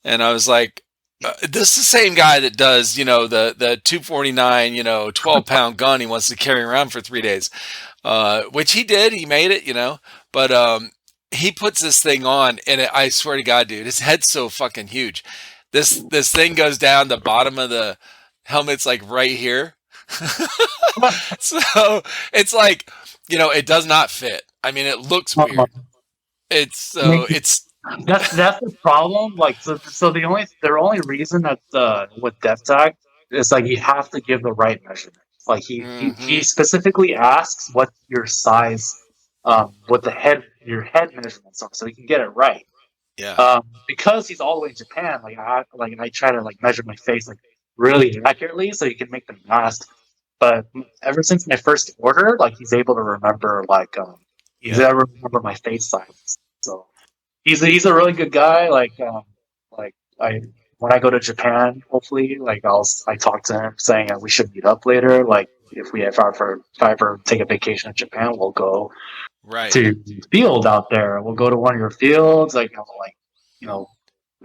And I was like, this is the same guy that does, the 249, 12-pound gun he wants to carry around for 3 days, which he did. He made it, but he puts this thing on, and I swear to God, dude, his head's so fucking huge. This thing goes down the bottom of the helmet's like right here. So it's like, it does not fit. I mean, it looks weird. It's so it's that's the problem. Like, so the only reason that with depth tag is like you have to give the right measurement. Like he hmm specifically asks what your size, what your head measurements are, so he can get it right. yeah. Because he's all the way in Japan, I try to like measure my face like really accurately so he can make them last. But ever since my first order, like he's able to remember he's Yeah. able to remember my face size. So he's a really good guy. Like I when I go to Japan, hopefully, I talk to him saying we should meet up later. Like if I ever take a vacation in Japan, we'll go Right. to the field out there. We'll go to one of your fields. You know,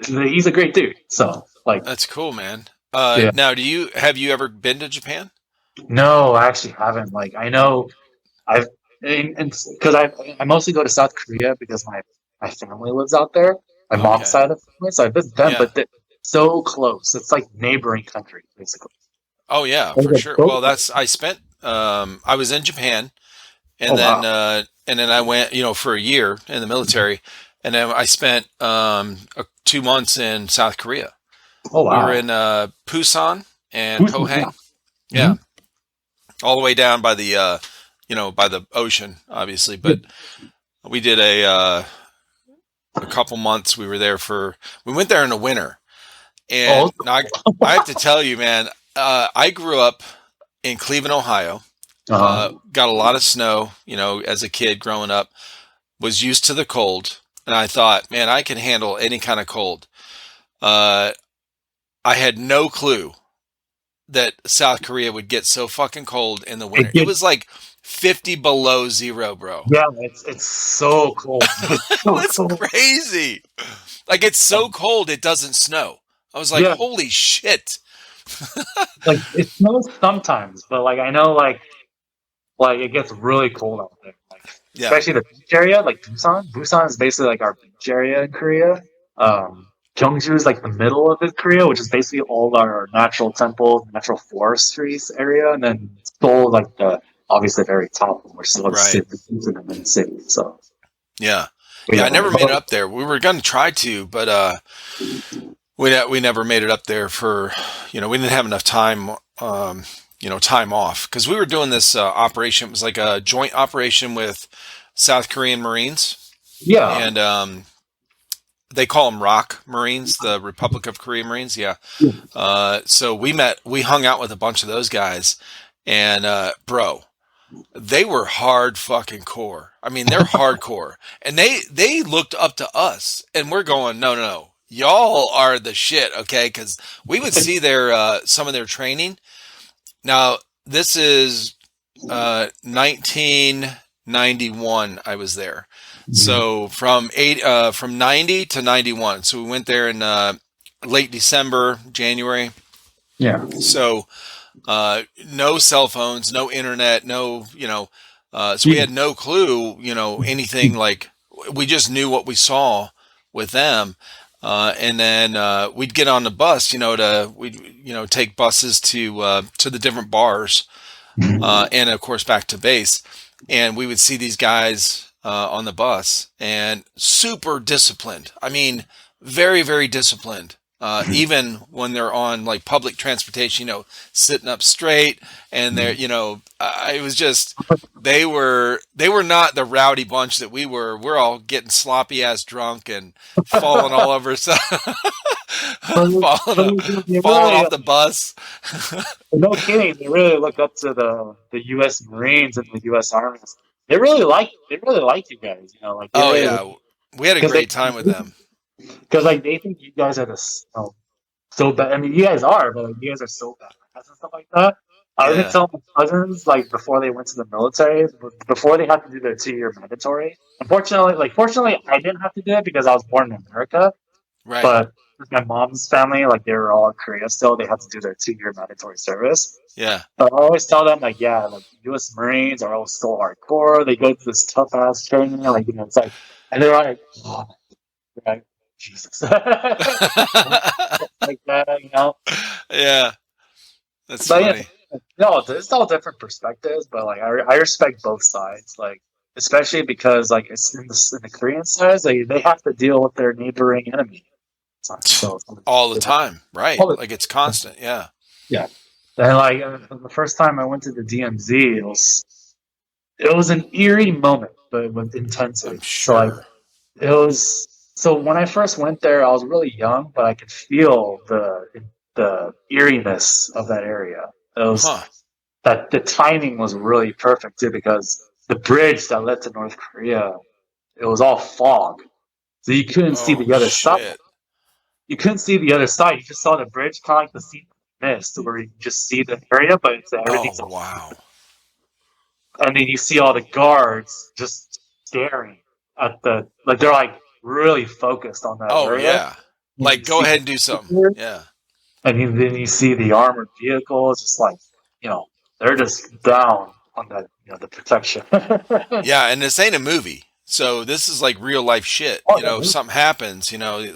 he's a great dude. So That's cool, man. yeah. Now, have you ever been to Japan? No, I actually haven't. Like I know I've and because I mostly go to South Korea because my family lives out there. My mom's Okay. side of the family, so I visit them, Yeah. but they're so close. It's like neighboring countries, basically. Oh yeah, Those for are sure. so Well, close. I was in Japan, Oh and then wow. I went, for a year in the military, and then I spent 2 months in South Korea. Oh We were wow. in Busan and Busan, yeah. Pohang. Hmm. Yeah, all the way down by the by the ocean, obviously. Yeah. But we did a couple months. We went there in the winter. Oh, And now I have to tell you, man, I grew up in Cleveland, Ohio. uh-huh. Got a lot of snow, as a kid growing up, was used to the cold. And I thought, man, I can handle any kind of cold. Uh, I had no clue that South Korea would get so fucking cold in the winter. It It gets was like 50 below zero, bro. yeah. It's so cold. It's It so was cold. crazy. Like, it's so cold, it doesn't snow. I was like, Yeah, holy shit. like it snows sometimes, but like I know like it gets really cold out there. Like Yeah, especially the beach area, like Busan. Busan is basically like our beach area in Korea. Gyeongju is like the middle of it, Korea, which is basically all our natural temples, natural forestries area, and then Seoul like the obviously the very top where Seoul is right. in the main city. So Yeah. but Yeah, yeah, I never made it up there. We were going to try to, but we never made it up there for, we didn't have enough time, time off because we were doing this operation. It was like a joint operation with South Korean Marines, yeah. and they call them ROK Marines, the Republic of Korea Marines. Yeah. So we hung out with a bunch of those guys, and bro, they were hard fucking core. I mean, they're hardcore, and they looked up to us, and we're going, no, no, no, y'all are the shit, okay? Because we would see their some of their training. Now this is 1991. I was there, Mhm. so from 90 to 91. So we went there in late December, January. Yeah. So no cell phones, no internet, no, so we Yeah. had no clue, anything like we just knew what we saw with them. And then we'd get on the bus, we'd, take buses to the different bars, Mhm. and of course back to base. And we would see these guys on the bus and super disciplined. I mean, very, very disciplined. Even when they're on like public transportation, sitting up straight, and they're, it was just they were not the rowdy bunch that we were. We're all getting sloppy ass drunk and falling all over, so But, falling they falling really, off the bus. no kidding, they really look up to the U.S. Marines and the U.S. Army. They really like you guys. Like they Oh really yeah, we had a because they great time with them. because like they think you guys are so bad. I mean, you guys are, but like you guys are so bad and stuff like that. I was Yeah, telling my cousins like before they went to the military, before they had to do their 2 year mandatory. Fortunately, I didn't have to do it because I was born in America. right. But with my mom's family, like they were all in Korea still, they had to do their 2 year mandatory service. Yeah. But I always tell them like, yeah, like U.S. Marines are all still hardcore. They go to this tough ass training, like it's like, and they're like, oh, like, Jesus, like that. Yeah, that's But funny. no, it's all different perspectives. But like, I respect both sides, like especially because like it's in the Korean side, like they have to deal with their neighboring enemy. So All the they have time, right? all the Like it's constant. Yeah. yeah. And like the first time I went to the DMZ, it was an eerie moment, but with I'm intensity. So like sure. it was. So when I first went there, I was really young, but I could feel the eeriness of that area. It was Huh. that the timing was really perfect too, because the bridge that led to North Korea, it was all fog, so you couldn't see Oh the other side. shit. You couldn't see the other side. You just saw the bridge, kind of like the scene of mist, where you just see the area, but Oh everything's all, wow. and then you see all the guards just staring at like they're like really focused on that Oh area. yeah. And Like you go see ahead the and do something. picture, Yeah. and then you see the armored vehicles, just like they're just down on the protection. Yeah, and this ain't a movie. So this is like real life shit. Oh, If yeah. something happens,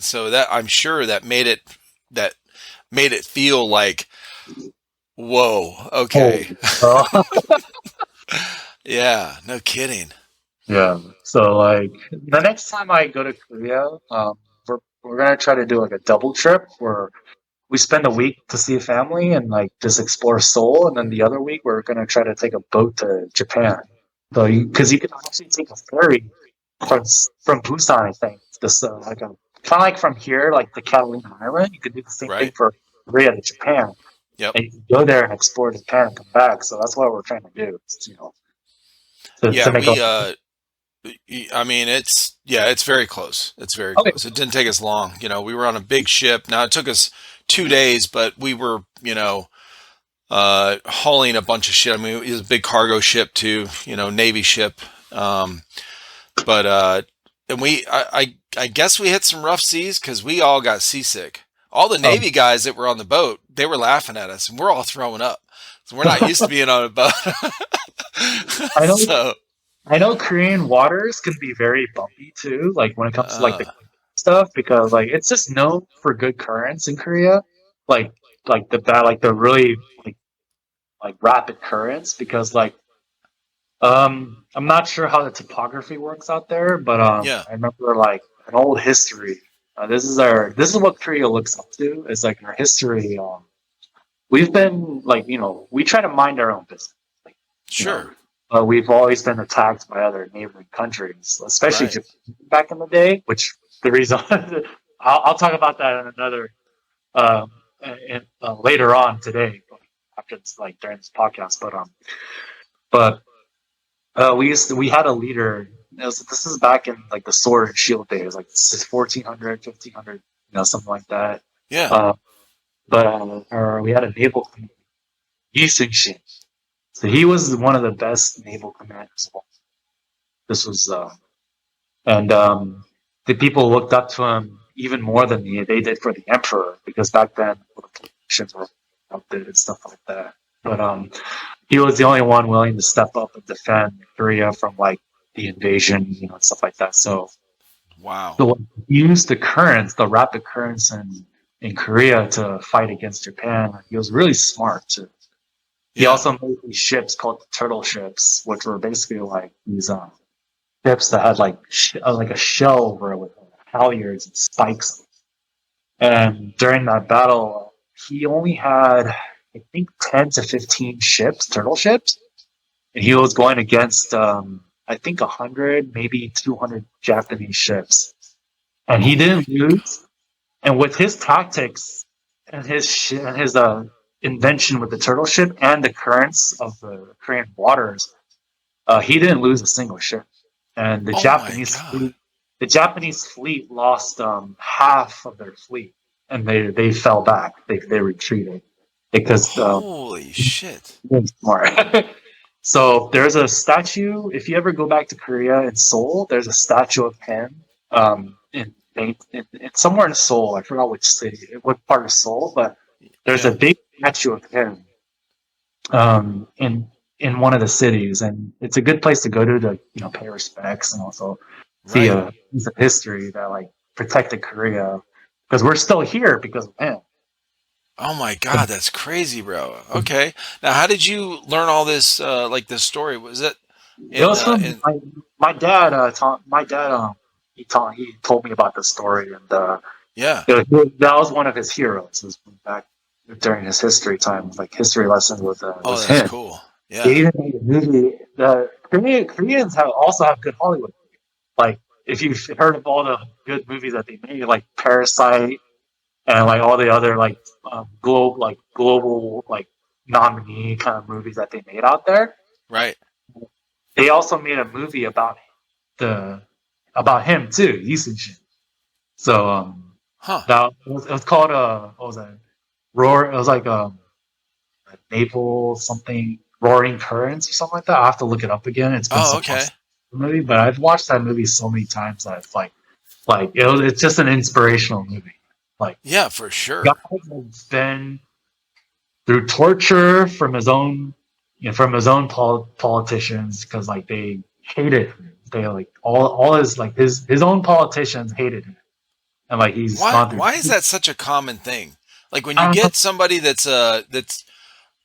so that I'm sure that made it feel like, whoa, Oh, okay. uh, Yeah, no kidding. yeah. So like the next time I go to Korea, we're gonna try to do like a double trip where we spend a week to see a family and like just explore Seoul, and then the other week we're gonna try to take a boat to Japan. So because you can actually take a ferry from Busan, I think. This like a kind of like from here, like the Catalina Island. You could do the same thing Right? for Korea to Japan, Yep. and you can go there and explore Japan and come back. So that's what we're trying to do. To Yeah, make a I mean, it's very close. It's very okay. close. It didn't take us long. We were on a big ship. Now it took us 2 days, but we were, hauling a bunch of shit. I mean, it was a big cargo ship too, Navy ship. Um, but and I guess we hit some rough seas because we all got seasick. All the Um, Navy guys that were on the boat, they were laughing at us, and we're all throwing up. So we're not used to being on a boat. I know So, I know Korean waters can be very bumpy too, like when it comes to like the uh, stuff, because like it's just known for good currents in Korea, like the really like rapid currents, because like I'm not sure how the topography works out there, but yeah, I remember like an old history. This is what Korea looks up to. It's like our history. We've been like we try to mind our own business. Like, you know, sure, we've always been attacked by other neighboring countries, especially right. Japan back in the day. Which the reason I'll talk about that in another later on today, after this, like during this podcast. But we had a leader. This is back in like the sword and shield days, like this is 1400, 1500, something like that. Yeah. Uh, but we had a naval commander, Yi Shin. So he was one of the best naval commanders of all. This was, and the people looked up to him even more than they did for the emperor, because back then politicians were outdated and stuff like that. But he was the only one willing to step up and defend Korea from like the invasion, and stuff like that. Wow. So he used the rapid currents in Korea to fight against Japan. He was really smart too. He Yeah. also made these ships called the turtle ships, which were basically like these ships that had like a shell over it with halyards and spikes. And during that battle, he only had, I think, 10 to 15 ships, turtle ships, and he was going against, I think, 100, maybe 200 Japanese ships, and he Oh my didn't lose. And with his tactics and his invention with the turtle ship and the currents of the Korean waters, he didn't lose a single ship. And oh my God. The Japanese fleet lost half of their fleet, and they fell back. They retreated because Holy shit. smart. So there's a statue. If you ever go back to Korea in Seoul, there's a statue of him in somewhere in Seoul. I forgot which city, what part of Seoul, but there's a Yeah. big statue of him in one of the cities, and it's a good place to go to pay respects and also see Right. a piece of history that like protected Korea because we're still here because of him. Oh my God, that's crazy, bro. Okay. Now, how did you learn all this, like this story? Was it It was from in, my dad. My dad. He told me about the story, and yeah. that was one of his heroes. Was back during his history time, like history lessons Oh, with that's him. cool. They Yeah. even made a movie. The Koreans also have good Hollywood. Like if you've heard of all the good movies that they made, like Parasite and like all the other global like nominee kind of movies that they made out there. Right. They also made a movie the about him too, Yusuf. So Huh. it was called what was that? Roar. It was like naval something roaring currents or something like that. I have to look it up again. It's been Oh, so long okay. since the movie, but I've watched that movie so many times that it's it's just an inspirational movie. Like Yeah, for guy sure. has been through torture from his own politicians because like they hated him. They like all his like his own politicians hated him, and like he's gone Why is through. that such a common thing? Like when you I don't know. get somebody that's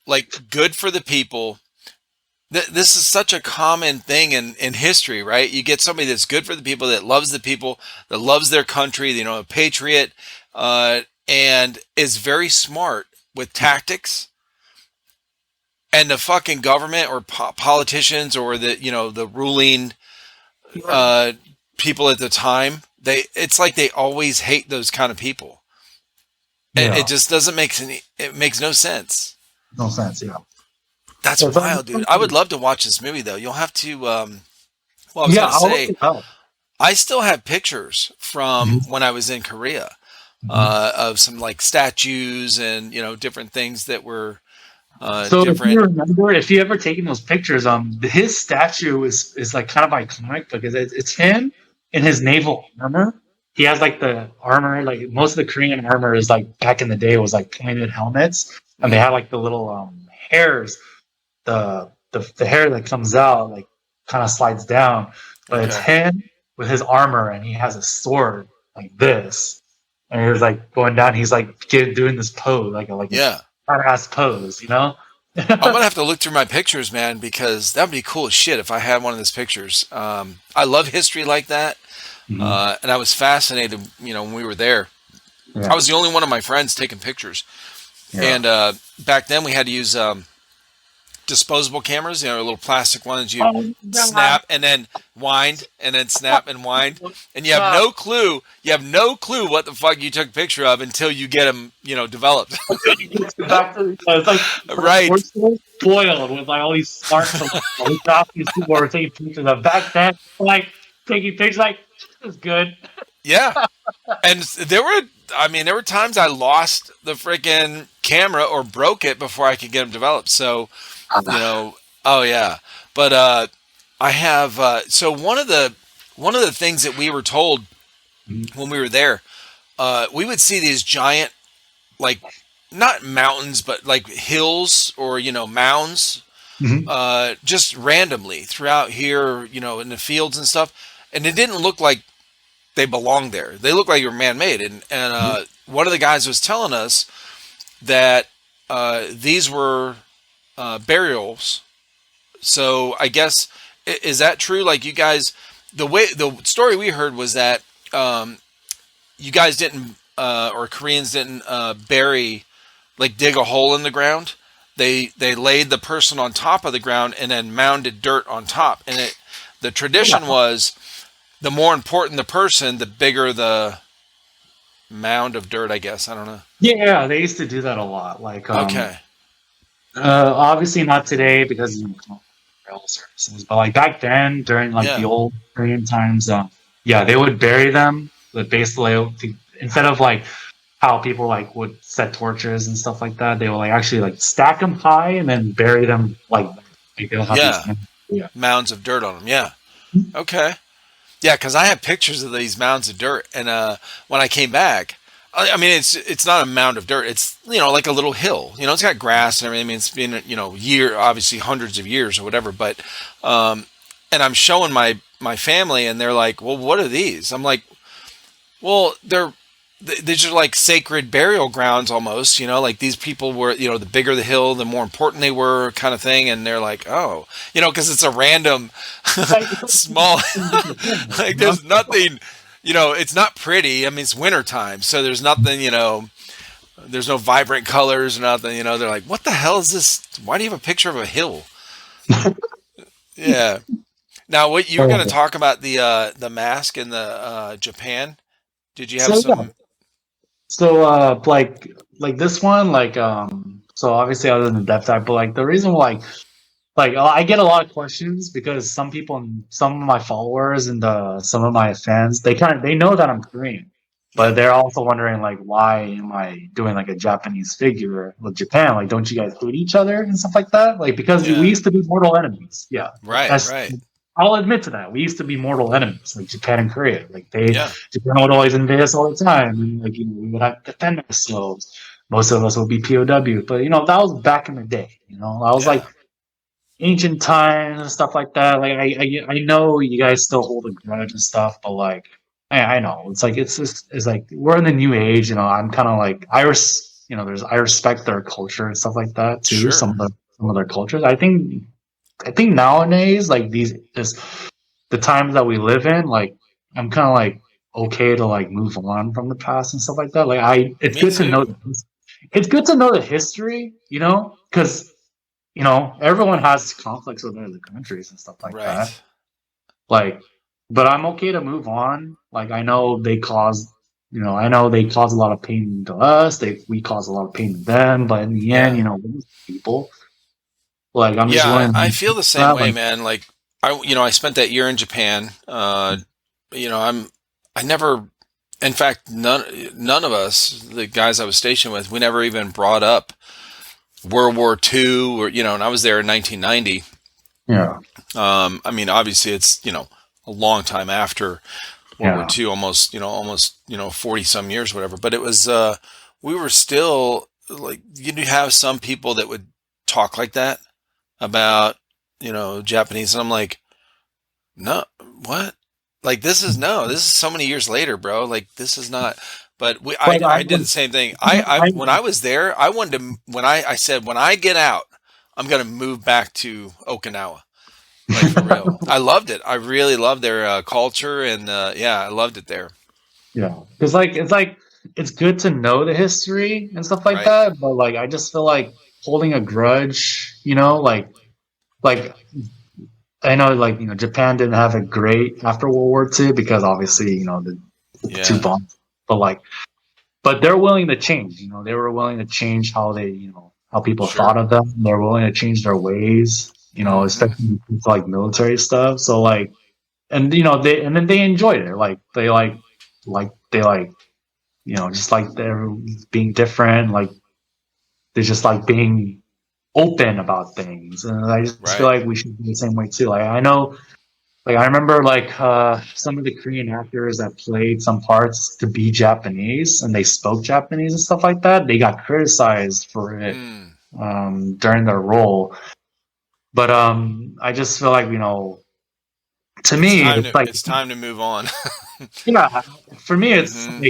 like good for the people, this is such a common thing in history, right? You get somebody that's good for the people, that loves their country, a patriot, and is very smart with tactics. And the fucking government or politicians or the ruling uh, people at the time, it's like they always hate those kind of people. It Yeah, just doesn't make any. It makes no sense. no sense. Yeah. That's So, wild, dude. I would love to watch this movie though. You'll have to. Well, I was yeah, gonna I'll look say it up. I still have pictures from Mhm. when I was in Korea Mhm. of some like statues and different things that were So if you different. remember, if you ever taken those pictures, his statue is like kind of iconic because it's him in his naval armor. He has like the armor, like most of the Korean armor is like back in the day was like pointed helmets, and they Mm, had like the little hairs, the hair that comes out like kind of slides down, but it's okay. him with his armor, and he has a sword like this, and he's like going down. He's like doing this pose, like a Yeah. badass pose, you know? I'm gonna have to look through my pictures, man, because that would be cool as shit if I had one of those pictures. I love history like that, Mhm. and I was fascinated. When we were there, I Yeah, was the only one of my friends taking pictures, yeah. and back then we had to use disposable cameras, little plastic ones. You Oh God! snap and then wind, and then snap and wind, and you have God. no clue. You have no clue what the fuck you took a picture of until you get them, developed. Back to it's like we're Right? so spoiled with like all these smartphones. We got these people are taking pictures of back then, like taking pictures like this is good. Yeah. And there were times I lost the freaking camera or broke it before I could get them developed. So, you know, oh yeah. But I have so one of the things that we were told when we were there, we would see these giant, like, not mountains but like hills or mounds, Mhm. just randomly throughout here, in the fields and stuff, and it didn't look like they belonged there. They looked like they were man-made, and one of the guys was telling us that these were burials. So I guess, is that true? Like, you guys, the story we heard was that you guys didn't. or Koreans didn't bury, like dig a hole in the ground. They laid the person on top of the ground and then mounded dirt on top. And the tradition Yeah, was the more important the person, the bigger the mound of dirt. I guess I don't know. yeah, they used to do that a lot. Like, Okay. obviously not today because rail services, but like back then during like the Yeah. old Korean times, yeah, they would bury them, but basically instead of like how people like would set torches and stuff like that, they would like actually like stack them high and then bury them like they'll have these. Yeah. Yeah. Mounds of dirt on them. Yeah. Okay. Yeah, because I have pictures of these mounds of dirt, and when I came back, I mean, it's not a mound of dirt. It's like a little hill. It's got grass and everything. I mean, it's been obviously hundreds of years or whatever. But and I'm showing my family, and they're like, "Well, what are these?" I'm like, "Well, they're just like sacred burial grounds almost. Like these people were. The bigger the hill, the more important they were, kind of thing." And they're like, "Oh, because it's a random small." Like there's nothing, it's not pretty. I mean, it's wintertime, so there's nothing, there's no vibrant colors or nothing. They're like, what the hell is this? Why do you have a picture of a hill? Yeah. Now, what you were going to talk about the mask in the Japan? Did you have So yeah, some? so like this one, so obviously other than the depth type, but like the reason like I get a lot of questions because some of my followers and some of my fans, they know that I'm Korean, but Yep. they're also wondering like why am I doing like a Japanese figure with Japan? Like, don't you guys hate each other and stuff like that? Like because we Yeah. used to be mortal enemies. Yeah, Right. that's Right. I'll admit to that. We used to be mortal enemies, like Japan and Korea. Like Yeah. Japan would always invade us all the time, and like we would have to defend ourselves. Most of us would be POW, but that was back in the day. I was like Yeah. ancient times and stuff like that. Like I know you guys still hold a grudge and stuff, but like I know it's like it's like we're in the new age. I'm kind of like I respect their culture and stuff like that too. Sure. Some of their cultures. I think nowadays like the times that we live in, like I'm kind of like okay to like move on from the past and stuff like that. Like it's Me good to know too. it's good to know the history, because everyone has conflicts with other countries and stuff like that. Right. Like, but I'm okay to move on. Like, I know they cause a lot of pain to us. We cause a lot of pain to them. But in the end, Yeah. we're just people. Like, I'm just Yeah. willing I to feel the same that. way, Like, man. Like I spent that year in Japan. I never, in fact, none of us, the guys I was stationed with, we never even brought up World War II or, and I was there in 1990. yeah, I mean, obviously it's, a long time after World War yeah, II, almost, 40 some years, whatever. But it was, we were still like, you have some people that would talk like that about, Japanese. And I'm like, no, what? Like this is so many years later, bro. Like this is not. But but I did the same thing. When I was there, I wanted to I said when I get out, I'm gonna move back to Okinawa. Like for real, I loved it. I really loved their culture, and yeah, I loved it there. yeah, because it's good to know the history and stuff like Right. that. But like, I just feel like holding a grudge, like I know, like Japan didn't have it great after World War II because obviously the two Yeah. bombs, but but they're willing to change. They were willing to change how how people thought Sure. of them. They're willing to change their ways. Hmm. Especially with, like military stuff. So like, and then they enjoyed it. They just like they're being different. Like they just like being open about things, and I just feel Right. like we should be the same way too. Like I know. Like I remember some of the Korean actors that played some parts to be Japanese and they spoke Japanese and stuff like that. They got criticized for it Mm. during their role. But I just feel like, to me it's like It's time to move on. yeah, for me it's Hmm.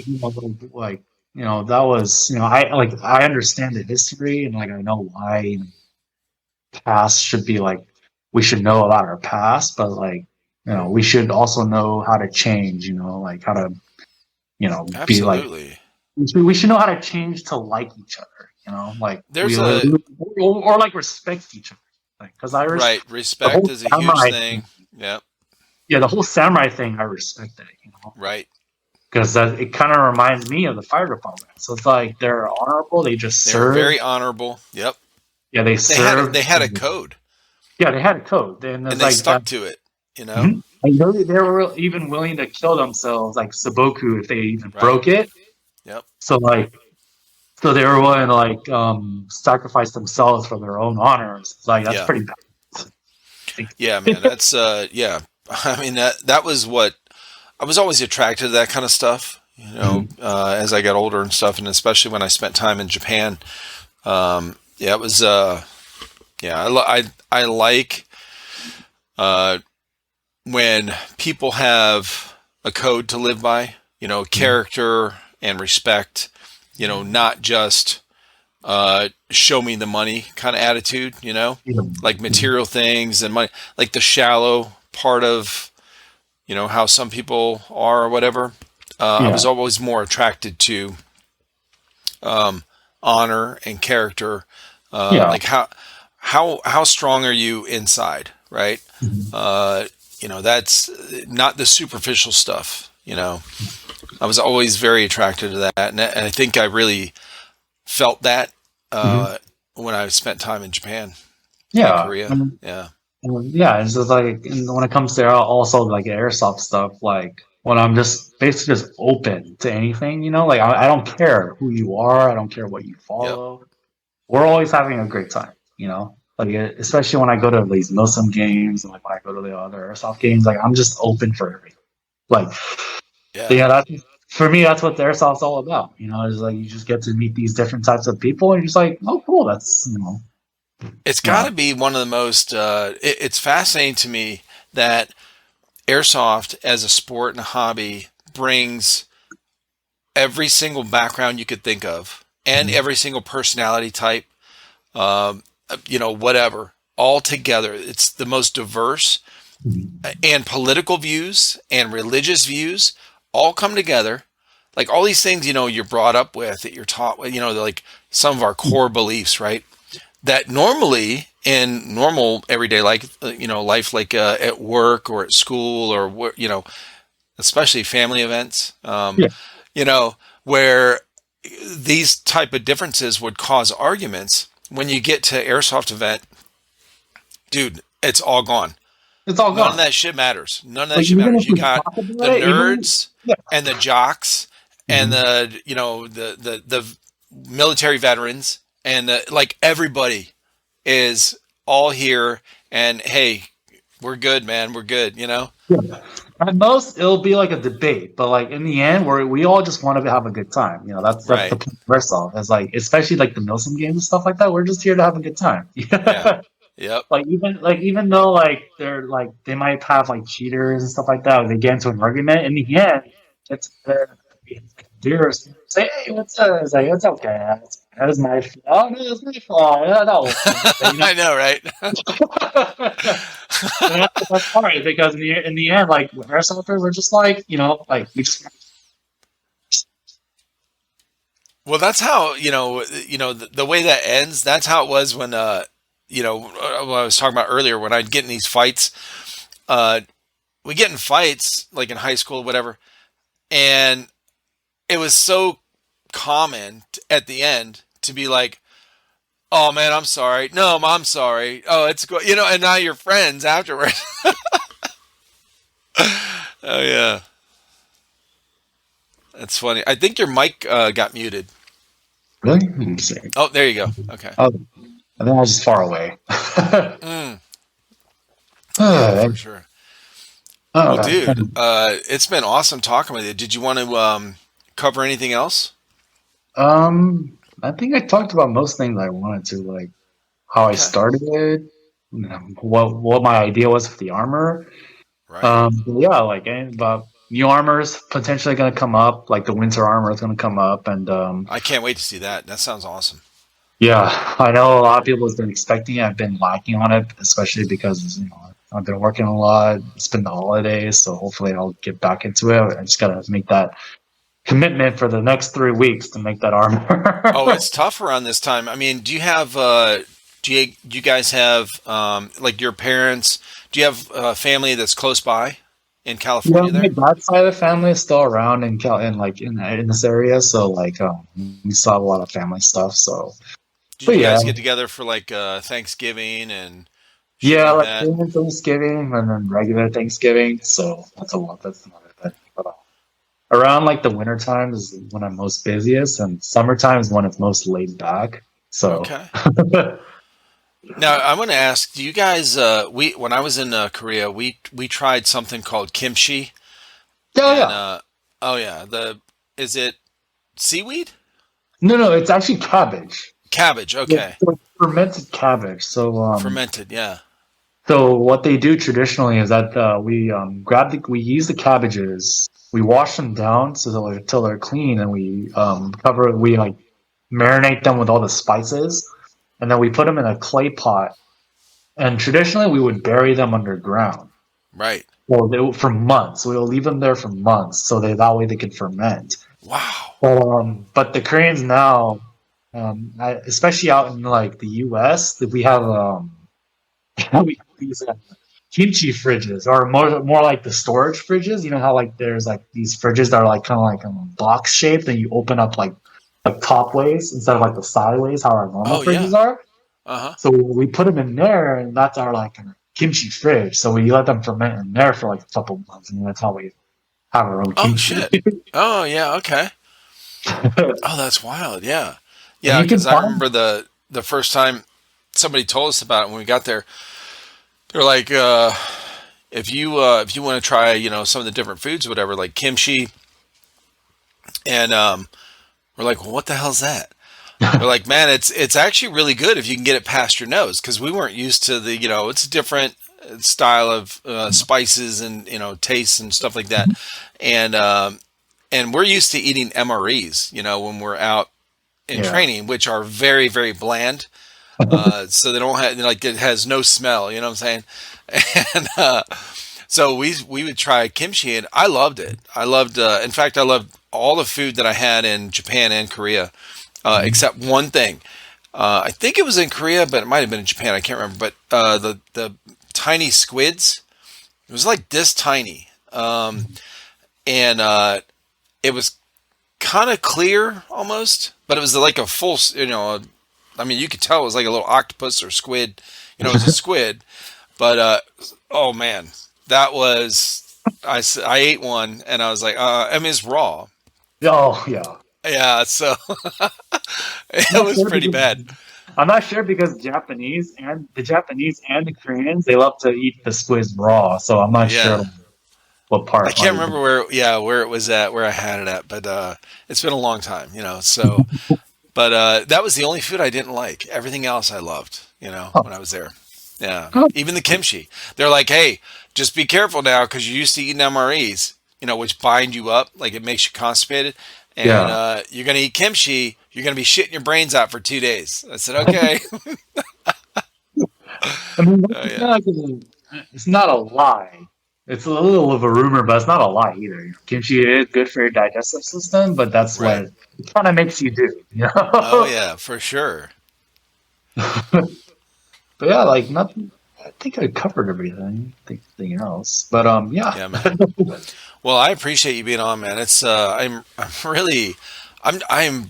like that was I understand the history and like I know why past should be like we should know about our past, but like we should also know how to change. Like how to be like Absolutely. we should know how to change to like each other. Like There's a or like respect each other. Like because right. the Respect whole is a huge samurai thing. thing. Yep. Yeah, the whole samurai thing. I respect that. Right. Because it kind of reminds me of the fire department. So it's like they're honorable. They just They were serve. very honorable. Yep. Yeah, they serve. They had a code Yeah, they had a code, and and it's they like that. stuck to it. You know. Mhm. Like they were even willing to kill themselves, like Saboku, if they even Right. broke it. Yep. So so they were willing to sacrifice themselves for their own honors. It's like that's Yeah. pretty bad. Yeah, man. That's yeah. I mean that was what I was always attracted to that kind of stuff. Mhm. As I got older and stuff, and especially when I spent time in Japan. Yeah, it was. Yeah, I like uh, when people have a code to live by. Character and respect. Not just show me the money kind of attitude. Yeah. Like material things and money, like the shallow part of how some people are or whatever. I Yeah. was always more attracted to honor and character. Yeah. Like how strong are you inside, right? Mhm. That's not the superficial stuff. I was always very attracted to that, and I think I really felt that Mhm. when I spent time in Japan and Yeah. Korea. Yeah. Yeah, it's just like when it comes to also like airsoft stuff, like when I'm just basically just open to anything, like I don't care who you are, I don't care what you Yep. follow. We're always having a great time, like especially when I go to these Muslim games and like when I go to the other airsoft games, like I'm just open for everything. Like, Yeah. yeah, that's for me, that's what the airsoft's all about. Is like you just get to meet these different types of people, and you're just like, oh, cool, that's It's got yeah. to be one of the most. It's fascinating to me that airsoft as a sport and a hobby brings every single background you could think of and Mhm. every single personality type, um, whatever, all together. It's the most diverse, Mhm. and political views and religious views all come together. Like all these things, you're brought up with, that you're taught with, like some of our core beliefs, right? That normally in normal everyday life, like at work or at school or especially family events, Yeah. you know, where these type of differences would cause arguments. When you get to airsoft event, dude, it's all gone. It's all None of gone. that shit matters. None of that Like shit even matters. if You we got talk the about it, even nerds yeah. and the jocks and Mhm. the military veterans and like everybody is all here, and hey, we're good, man. We're good. Yeah. At most, it'll be like a debate, but like in the end, we all just want to have a good time. That's the Right. point of ourselves. It's like, especially like the Milsim games and stuff like that. We're just here to have a good time. Yeah. Yep. Even though like they're like they might have like cheaters and stuff like that, or they get into an argument. In the end, it's dears say, "Hey, what's up?" It's like it's okay. That's my fault. Oh no, it's my fault. Yeah, no. I know, right? And that's the best part because in the end, like with airsofters, we're just like like we just Well, that's how the way that ends. That's how it was when what I was talking about earlier, when I'd get in these fights. Uh, we get in fights like in high school, or whatever, and it was so common at the end to be like, "Oh man, I'm sorry. No, I'm sorry. Oh, it's go," and now you're friends afterwards. Oh yeah, that's funny. I think your mic got muted. really. Let me see. Oh, there you go. Okay. Oh, I think I was just far away. Mm, yeah, oh, for sure. Well, dude, it's been awesome talking with you. Did you want to cover anything else? I think I talked about most things I wanted to, like how I Okay. started, what my idea was for the armor. Right. But yeah, like but new armors potentially going to come up, like the winter armor is going to come up, and I can't wait to see that. That sounds awesome. yeah, I know a lot of people have been expecting it. I've been lacking on it, especially because I've been working a lot. It's been the holidays, so hopefully I'll get back into it. I just gotta make that. commitment for the next 3 weeks to make that Oh, armor. it's tough around this time. I mean, do you have do you guys have like your parents? Do you have family that's close by in Yeah, California my there? dad's side of the family is still around in in this area, so like we still have a lot of family stuff. So, Do but you yeah, guys get together for like Thanksgiving and shit yeah, like like that? Korean Thanksgiving and then regular Thanksgiving. So that's a lot. That's another thing. But around like the winter time is when I'm most busiest, and summertime is when it's most laid back. So, Okay. Now I want to ask, do you guys we when I was in Korea, we tried something called kimchi yeah, and yeah. oh yeah, the is it seaweed? No, no, it's actually cabbage. Cabbage, okay. So it's fermented cabbage. Fermented, yeah. So what they do traditionally is that we use the cabbages, we wash them down so that till they're clean, and we like marinate them with all the spices, and then we put them in a clay pot. And traditionally, we would bury them underground. Right. Well, for months. We'll leave them there for months so that way they can ferment. Wow. But the Koreans now, especially out in like the U.S., that we have we have these kimchi fridges, or more like the storage fridges. You know how like there's like these fridges that are like kind of like box shaped, and you open up like top ways instead of like the sideways, how our normal Oh yeah. fridges are. Uh-huh. So we put them in there, and that's our like kimchi fridge. So we let them ferment in there for like a couple months, and that's how we have our own Oh kimchi. shit. Oh yeah, okay. Oh, that's wild. Yeah. And Yeah, you because can I find, remember the first time somebody told us about it when we got there. They're like, if you want to try, some of the different foods or whatever, like kimchi, and we're like, well, what the hell's that? They're like, man, it's actually really good if you can get it past your nose, because we weren't used to it's a different style of spices and tastes and stuff like that, and we're used to eating MREs, when we're out in yeah. training, which are very very bland. So they don't have, like, it has no smell. You know what I'm saying? And so we would try kimchi, and I loved it. I loved, in fact, I loved all the food that I had in Japan and Korea, except one thing. I think it was in Korea, but it might have been in Japan. I can't remember. But the tiny squids, it was like this tiny, and it was kind of clear almost, but it was like a full, I mean, you could tell it was like a little octopus or squid. It was a squid, but oh man, that was I ate one and I was like, I mean, it's raw. Oh yeah. Yeah, so I'm it not was sure pretty because bad. Japanese and the Koreans, they love to eat the squids raw. So I'm not sure Yeah, what I part can't like. remember where it was at, where I had it at, but it's been a long time, So, but that was the only food I didn't like. Everything else I loved, Oh, when I was there. Yeah, oh, even the kimchi. They're like, hey, just be careful now because you're used to eating MREs, which bind you up, like it makes you constipated. And yeah. you're gonna eat kimchi, you're gonna be shitting your brains out for 2 days. I said, okay. I mean, Oh it's yeah, not, it's not a lie. It's a little of a rumor, but it's not a lie either. Kimchi is good for your digestive system, but that's what right. it kind of makes you do, you Oh know? yeah, for sure. But yeah, like nothing. I think I covered everything. I think anything else, but yeah. Yeah, man. Well, I appreciate you being on, man. It's I'm really, I'm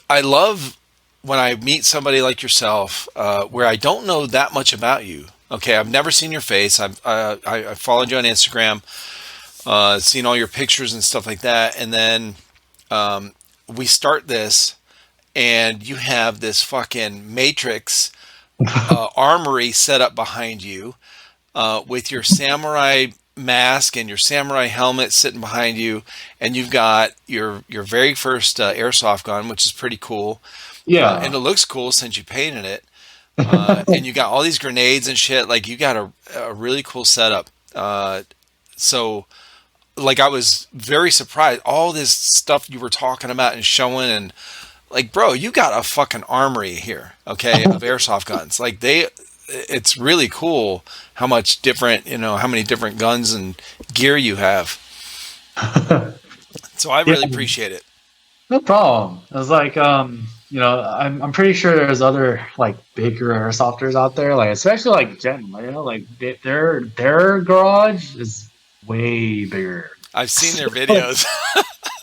I love when I meet somebody like yourself, where I don't know that much about you. Okay, I've never seen your face. I followed you on Instagram, seen all your pictures and stuff like that, and then we start this, and you have this fucking Matrix armory set up behind you, with your samurai mask and your samurai helmet sitting behind you, and you've got your very first airsoft gun, which is pretty cool, and Yeah. it looks cool since you painted it. And you got all these grenades and shit. Like, you got a really cool setup. So, like, I was very surprised. All this stuff you were talking about and showing, and like, bro, you got a fucking armory here, okay, of airsoft guns. Like, it's really cool how how many different guns and gear you have. So I Yeah, really appreciate it. no problem. It was like, I'm pretty sure there's other like bigger airsofters out there, like especially like Gen, like their garage is way bigger. I've seen their videos.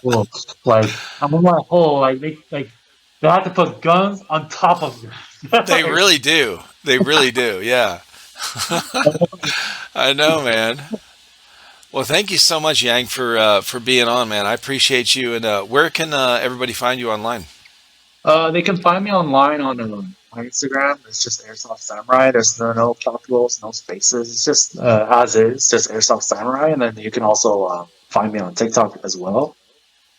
Well, like I'm like, oh, they have to put guns on top of They guns. really do. They really do. Yeah. I know, man. Well, thank you so much, Yang, for being on, man. I appreciate you. And where can everybody find you online? They can find me online on my Instagram. It's just Airsoft Samurai. There's no capitals, no spaces. It's just as is, just Airsoft Samurai. And then you can also find me on TikTok as well.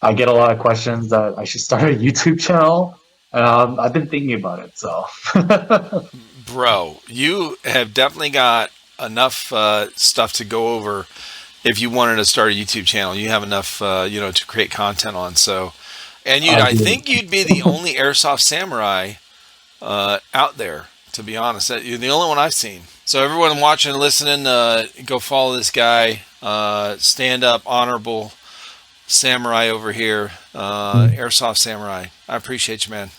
I get a lot of questions that I should start a YouTube channel. I've been thinking about it, so Bro, you have definitely got enough stuff to go over if you wanted to start a YouTube channel. You have enough, to create content on. So, and I I do. think you'd be the only airsoft samurai out there. To be honest, you're the only one I've seen. So everyone watching and listening, go follow this guy. Stand up, honorable samurai over here. Airsoft samurai. I appreciate you, man.